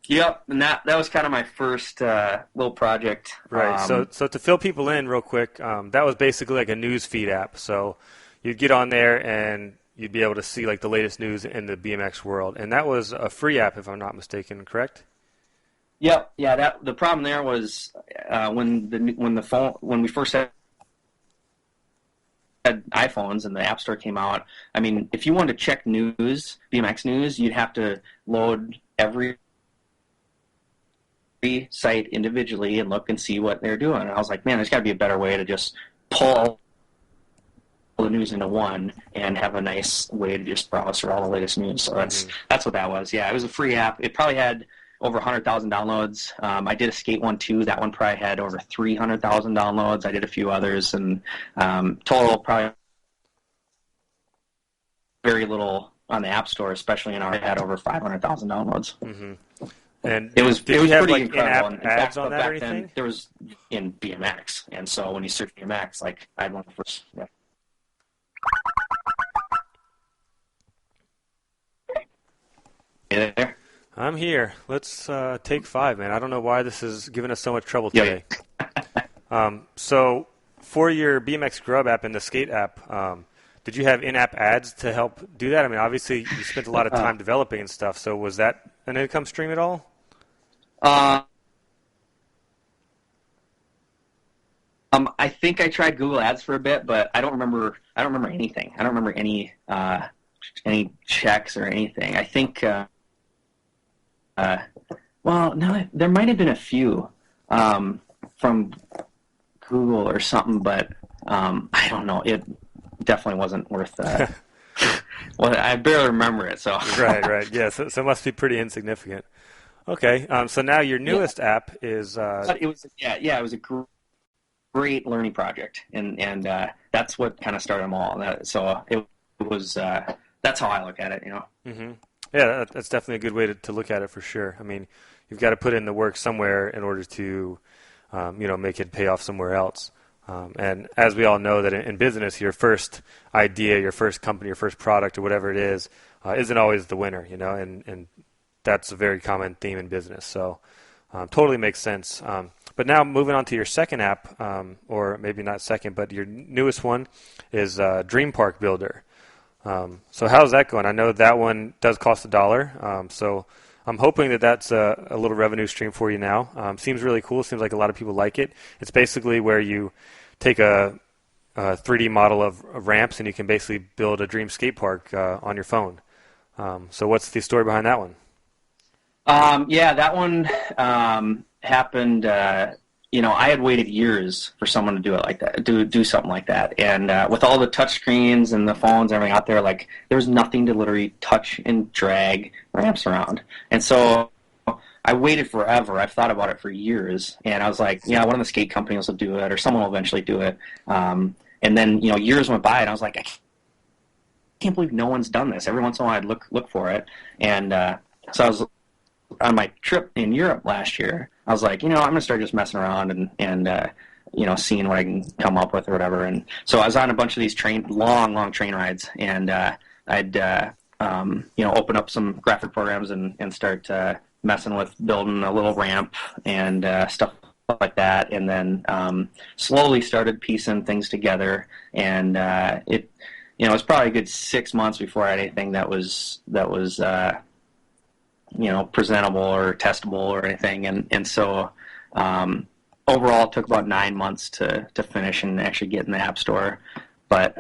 Yep, and that was kind of my first little project. Right. So to fill people in real quick, that was basically like a news feed app. So you'd get on there and you'd be able to see like the latest news in the BMX world, and that was a free app, if I'm not mistaken, correct? Yep. Yeah. The problem there was when we first had iPhones and the App Store came out. I mean, if you wanted to check news, BMX news, you'd have to load every site individually and look and see what they're doing. And I was like, man, there's got to be a better way to just pull the news into one and have a nice way to just browse through all the latest news. So that's what that was. Yeah, it was a free app. It probably had over 100,000 downloads. I did a skate one too. That one probably had over 300,000 downloads. I did a few others, and total probably very little on the App Store, especially in our had over 500,000 downloads. Mm-hmm. And it was pretty like incredible. In ads on that or anything? Then, there was in BMX, and so when you search BMX, like I had one first. Yeah. You there? I'm here. Let's take 5, man. I don't know why this is giving us so much trouble today. So for your BMX Grub app and the Skate app, did you have in-app ads to help do that? I mean, obviously you spent a lot of time developing and stuff, so was that an income stream at all? I think I tried Google Ads for a bit, but I don't remember anything. I don't remember any checks or anything. I think well, no, there might have been a few from Google or something, but I don't know. It definitely wasn't worth that. Well, I barely remember it, so. Right. Yeah, so it must be pretty insignificant. Okay, so now your newest app is. But it was it was a great learning project, and that's what kind of started them all. So it was that's how I look at it, Mm-hmm. Yeah, that's definitely a good way to look at it for sure. I mean, you've got to put in the work somewhere in order to, make it pay off somewhere else. And as we all know that in business, your first idea, your first company, your first product, or whatever it is, isn't always the winner, and that's a very common theme in business. So totally makes sense. But now moving on to your second app, or maybe not second, but your newest one is Dream Park Builder. So how's that going? I know that one does cost $1. So I'm hoping that that's a little revenue stream for you now. Seems really cool. Seems like a lot of people like it. It's basically where you take a 3D model of ramps and you can basically build a dream skate park on your phone. So what's the story behind that one? Yeah, that one happened. I had waited years for someone to do it like that, do something like that. And with all the touch screens and the phones and everything out there, like there was nothing to literally touch and drag ramps around. And so I waited forever. I've thought about it for years, and I was like, yeah, one of the skate companies will do it, or someone will eventually do it. And then years went by, and I was like, I can't believe no one's done this. Every once in a while, I'd look for it, and so I was on my trip in Europe last year. I was like, I'm gonna start just messing around and seeing what I can come up with or whatever. And so I was on a bunch of these long train rides, and I'd open up some graphic programs and start messing with building a little ramp and stuff like that, and then slowly started piecing things together. And it was probably a good 6 months before I had anything that was presentable or testable or anything. And so overall it took about 9 months to finish and actually get in the App Store. But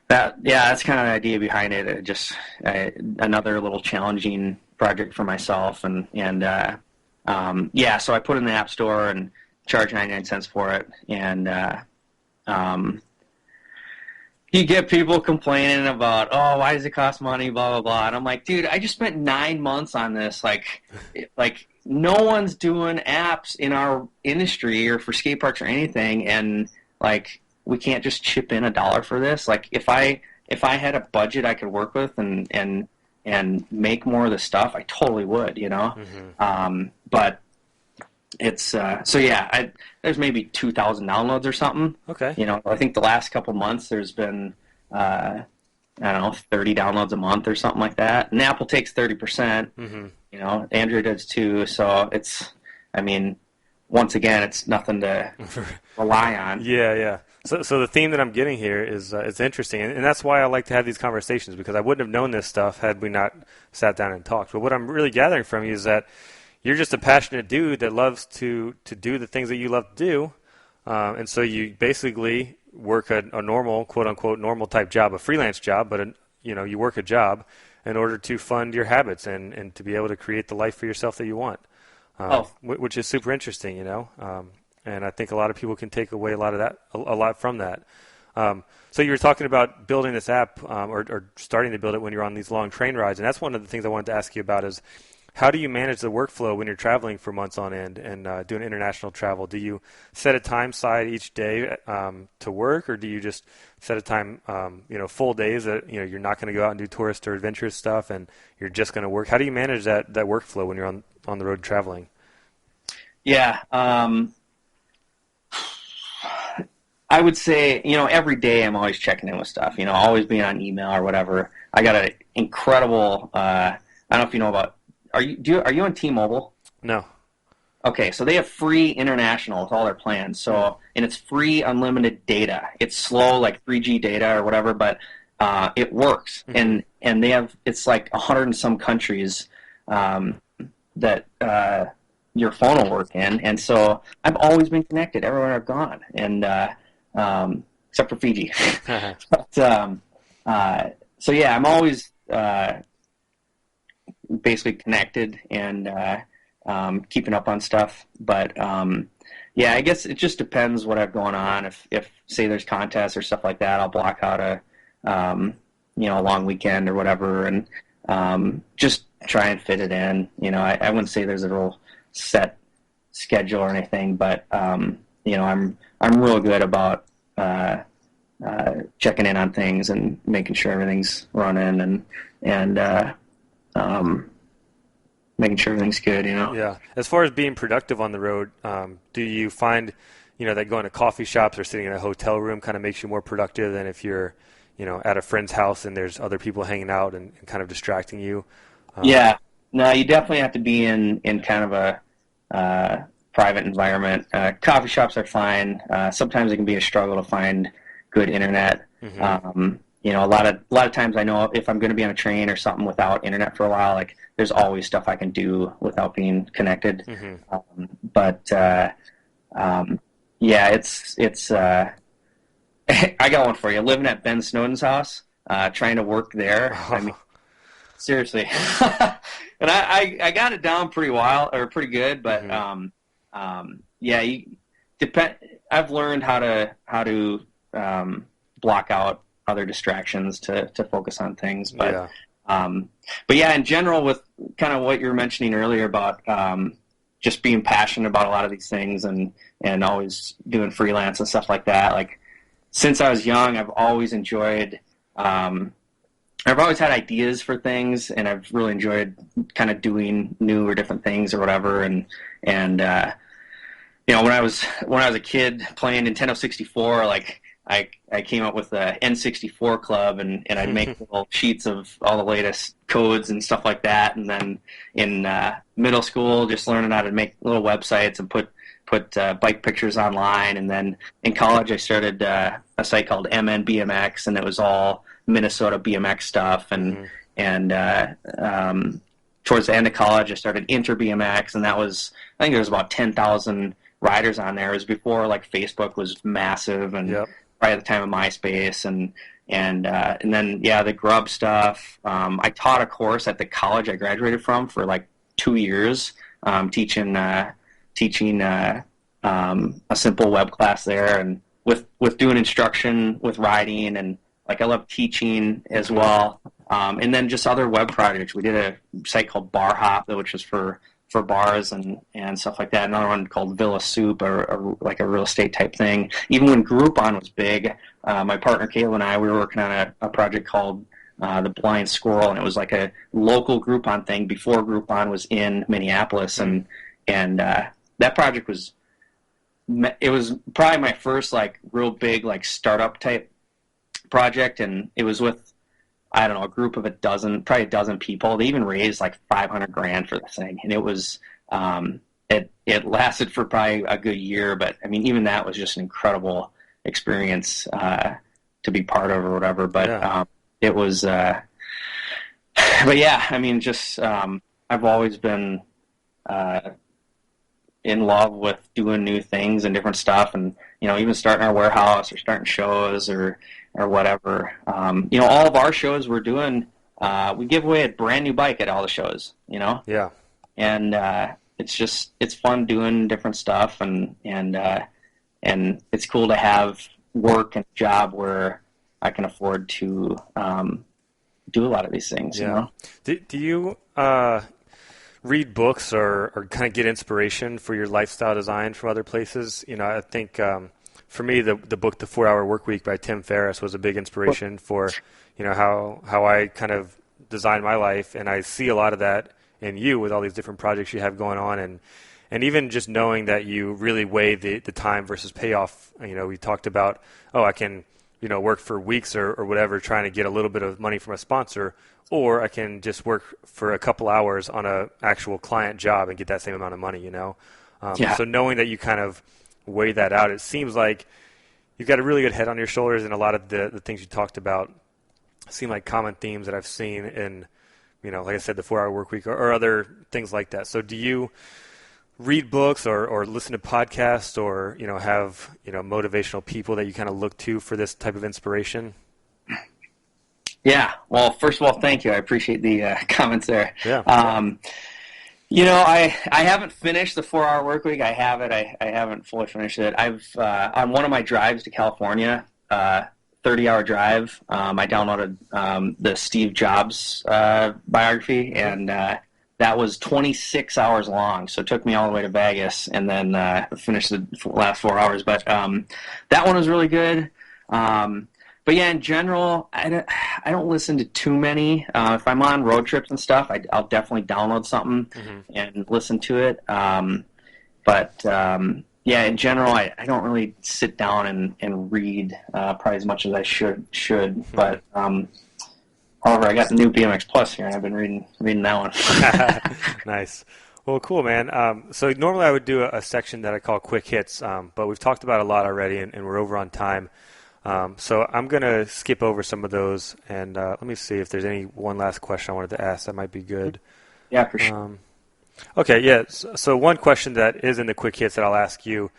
that's kind of the idea behind it. Just another little challenging project for myself. So I put it in the App Store and charged 99 cents for it. And you get people complaining about, oh, why does it cost money, blah, blah, blah. And I'm like, dude, I just spent 9 months on this. Like no one's doing apps in our industry or for skate parks or anything. And like, we can't just chip in $1 for this. Like if I had a budget I could work with and make more of the stuff, I totally would, Mm-hmm. But it's there's maybe 2,000 downloads or something. Okay. I think the last couple months there's been 30 downloads a month or something like that. And Apple takes 30%. Mm-hmm. Android does too. So once again, it's nothing to rely on. Yeah. So the theme that I'm getting here is it's interesting, and that's why I like to have these conversations, because I wouldn't have known this stuff had we not sat down and talked. But what I'm really gathering from you is that you're just a passionate dude that loves to do the things that you love to do, and so you basically work a normal, quote-unquote, normal type job, a freelance job, but you work a job in order to fund your habits and to be able to create the life for yourself that you want, which is super interesting, and I think a lot of people can take away a lot from that. So you were talking about building this app or starting to build it when you're on these long train rides, and that's one of the things I wanted to ask you about is, how do you manage the workflow when you're traveling for months on end and doing international travel? Do you set a time aside each day to work, or do you just set a time, full days that you're not going to go out and do tourist or adventurous stuff, and you're just going to work? How do you manage that workflow when you're on the road traveling? Yeah, I would say every day I'm always checking in with stuff. Always being on email or whatever. I got an incredible. I don't know if you know about. Are you on T-Mobile? No. Okay, so they have free international with all their plans. So, and it's free unlimited data. It's slow, like 3G data or whatever, but it works. Mm-hmm. And they have, it's like 100 and some countries that your phone will work in. And so I've always been connected everywhere I've gone, and except for Fiji. But, so yeah, I'm always basically connected and keeping up on stuff. But yeah, I guess it just depends what I've going on. If say there's contests or stuff like that, I'll block out a long weekend or whatever, and just try and fit it in. I wouldn't say there's a real set schedule or anything, but I'm real good about checking in on things and making sure everything's running and making sure everything's good, Yeah. As far as being productive on the road, do you find, that going to coffee shops or sitting in a hotel room kind of makes you more productive than if you're, at a friend's house and there's other people hanging out and kind of distracting you? Yeah. No, you definitely have to be in kind of a private environment. Coffee shops are fine. Sometimes it can be a struggle to find good internet. You know, a lot of times I know if I'm going to be on a train or something without internet for a while, like there's always stuff I can do without being connected. But yeah, it's I got one for you. Living at Ben Snowden's house, trying to work there. I mean, seriously. And I got it down pretty good, but yeah, I've learned how to block out other distractions to focus on things. But but yeah, in general, with kind of what you were mentioning earlier about just being passionate about a lot of these things and always doing freelance and stuff like that. Like since I was young, I've always enjoyed. I've always had ideas for things, and I've really enjoyed kind of doing new or different things or whatever. And you know, when I was a kid playing Nintendo 64, like I came up with the N64 club, and I'd make little sheets of all the latest codes and stuff like that. And then in middle school, just learning how to make little websites and put bike pictures online. And then in college, I started a site called MNBMX, and it was all Minnesota BMX stuff. And towards the end of college, I started InterBMX, and I think there was about 10,000 riders on there. It was before like Facebook was massive, and right at the time of MySpace, and then the Grub stuff. I taught a course at the college I graduated from for like 2 years, teaching a simple web class there, and with doing instruction with riding, and like I love teaching as well. And then just other web projects. We did a site called Bar Hop, which is for bars and stuff like that. Another one called Villa Soup, or like a real estate type thing. Even when Groupon was big, my partner Kayla and I, we were working on a project called The Blind Squirrel, and it was like a local Groupon thing before Groupon was in Minneapolis. And that project was probably my first like real big like startup type project, and it was with, I don't know, a group of probably a dozen people. They even raised like $500,000 for the thing, and it was it lasted for probably a good year. But I mean, even that was just an incredible experience to be part of or whatever. But it was, but yeah, I mean, just I've always been in love with doing new things and different stuff, and you know, even starting our warehouse or starting shows or whatever. You know, all of our shows we're doing, we give away a brand new bike at all the shows, you know? Yeah. And it's fun doing different stuff, and it's cool to have work and job where I can afford to do a lot of these things, you know? Do you read books or kind of get inspiration for your lifestyle design from other places? You know, I think for me, the book The 4-Hour Workweek by Tim Ferriss was a big inspiration for, you know, how I kind of design my life, and I see a lot of that in you with all these different projects you have going on, and even just knowing that you really weigh the time versus payoff. You know, we talked about, I can, you know, work for weeks or whatever trying to get a little bit of money from a sponsor, or I can just work for a couple hours on a actual client job and get that same amount of money, you know? So knowing that you kind of weigh that out, it seems like you've got a really good head on your shoulders, and a lot of the things you talked about seem like common themes that I've seen in, you know, like I said, the 4-Hour Workweek or other things like that. So do you read books or listen to podcasts, or, you know, have, you know, motivational people that you kind of look to for this type of inspiration? Yeah. Well, first of all, thank you. I appreciate the comments there. Yeah. You know, I haven't finished the 4-Hour Workweek. I have it. I haven't fully finished it. I've on one of my drives to California, 30-hour drive, I downloaded the Steve Jobs biography, and that was 26 hours long. So it took me all the way to Vegas, and then finished the last 4 hours. But that one was really good. But yeah, in general, I don't listen to too many. If I'm on road trips and stuff, I'll definitely download something and listen to it. But yeah, in general, I don't really sit down and read probably as much as I should. But However, I got the new BMX Plus here, and I've been reading that one. Nice. Well, cool, man. So normally I would do a section that I call quick hits, but we've talked about a lot already, and we're over on time. So I'm going to skip over some of those, and let me see if there's any one last question I wanted to ask that might be good. Yeah, for sure. Okay, yeah. So one question that is in the quick hits that I'll ask you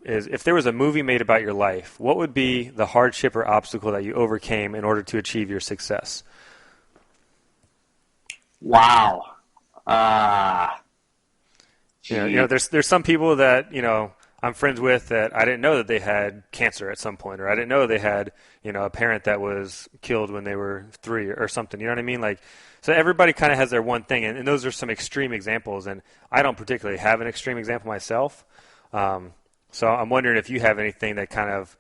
is if there was a movie made about your life, what would be the hardship or obstacle that you overcame in order to achieve your success? Wow. There's some people that, I'm friends with that I didn't know that they had cancer at some point, or I didn't know they had, a parent that was killed when they were 3 or something. You know what I mean? Like, so everybody kind of has their one thing, and those are some extreme examples, and I don't particularly have an extreme example myself. So I'm wondering if you have anything that kind of,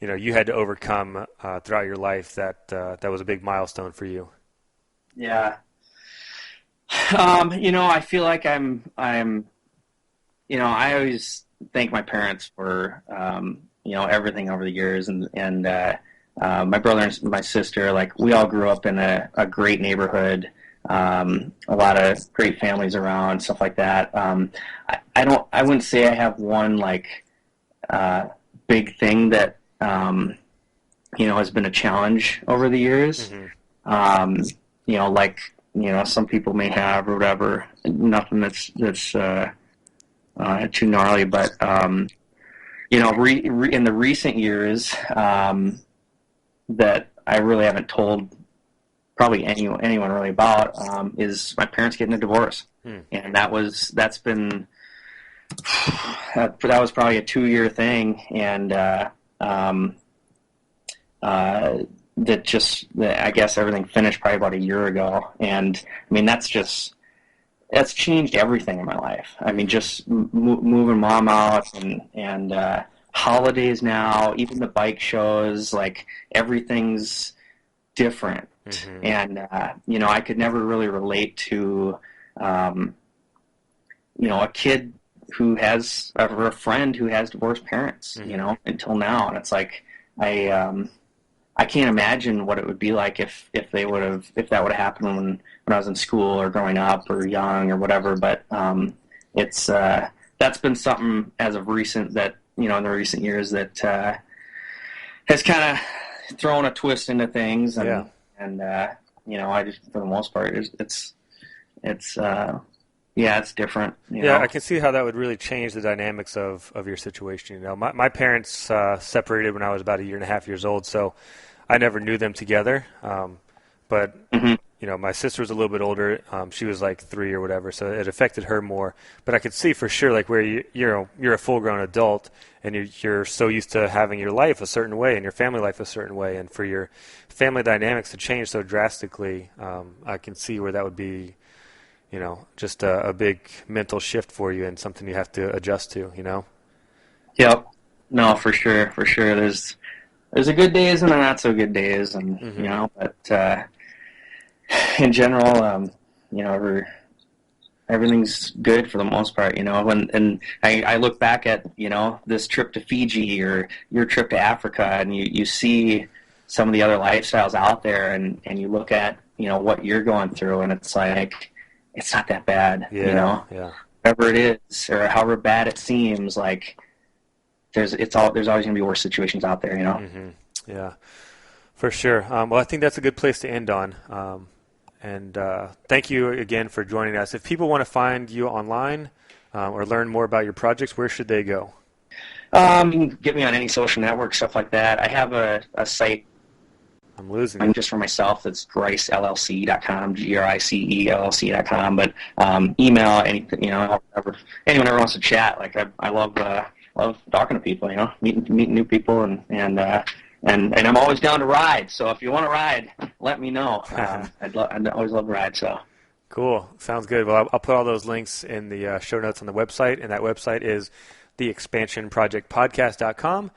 you had to overcome throughout your life that was a big milestone for you. Yeah. I feel like I always thank my parents for, everything over the years, and my brother and my sister, like, we all grew up in a great neighborhood, a lot of great families around, stuff like that. I wouldn't say I have one, like, big thing that, has been a challenge over the years. Mm-hmm. Some people may have or whatever, nothing that's too gnarly, but, in the recent years, that I really haven't told probably anyone really about, is my parents getting a divorce. And that was probably a 2-year thing. And, I guess everything finished probably about a year ago. And I mean, that's changed everything in my life. I mean, just moving mom out and holidays now, even the bike shows, like, everything's different. Mm-hmm. And, I could never really relate to, a kid who has, or a friend who has divorced parents, mm-hmm. Until now. And it's like, I can't imagine what it would be like if that would have happened when I was in school or growing up or young or whatever. But it's that's been something as of recent that, in the recent years that has kind of thrown a twist into things. And I just, for the most part, it's different. I can see how that would really change the dynamics of your situation. My parents separated when I was about 1.5 years old, so I never knew them together. But mm-hmm. My sister was a little bit older. She was like 3 or whatever, so it affected her more. But I could see for sure, like, where you're a full-grown adult and you're so used to having your life a certain way and your family life a certain way, and for your family dynamics to change so drastically, I can see where that would be, just a big mental shift for you and something you have to adjust to. Yep. No, for sure. There's a good days and the not so good days, and mm-hmm. But in general, everything's good for the most part, and I look back at, this trip to Fiji or your trip to Africa, and you see some of the other lifestyles out there, and you look at, what you're going through, and it's like, it's not that bad, Yeah. Whatever it is, or however bad it seems, like, there's always going to be worse situations out there, Mm-hmm. Yeah, for sure. Well, I think that's a good place to end on. And thank you again for joining us. If people want to find you online or learn more about your projects, where should they go? You can get me on any social network, stuff like that. I have a site. I'm losing it. Just for myself. It's gricellc.com, GRICELLC.com. But email, anything, whatever. Anyone ever wants to chat. Like, I love talking to people, meeting new people, and I'm always down to ride. So if you want to ride, let me know. I'd always love to ride. So cool. Sounds good. Well, I'll put all those links in the show notes on the website, and that website is theexpansionprojectpodcast.com.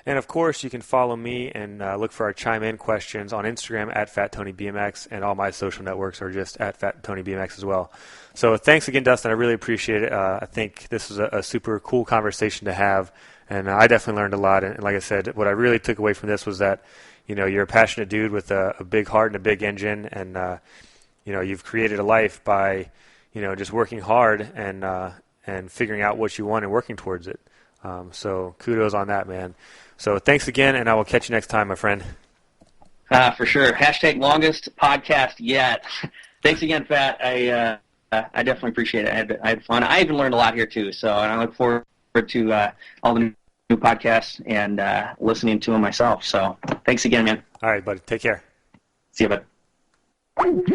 And of course, you can follow me and look for our Chime In questions on Instagram at FatTonyBMX, and all my social networks are just at FatTonyBMX as well. So thanks again, Dustin. I really appreciate it. I think this was a super cool conversation to have, and I definitely learned a lot. And like I said, what I really took away from this was that, you're a passionate dude with a big heart and a big engine, and you've created a life by just working hard and figuring out what you want and working towards it. So kudos on that, man. So thanks again, and I will catch you next time, my friend. For sure. Hashtag longest podcast yet. Thanks again, Fat. I definitely appreciate it. I had fun. I even learned a lot here too. So, and I look forward to all the new podcasts and listening to them myself. So, thanks again, man. All right, buddy. Take care. See you, bud.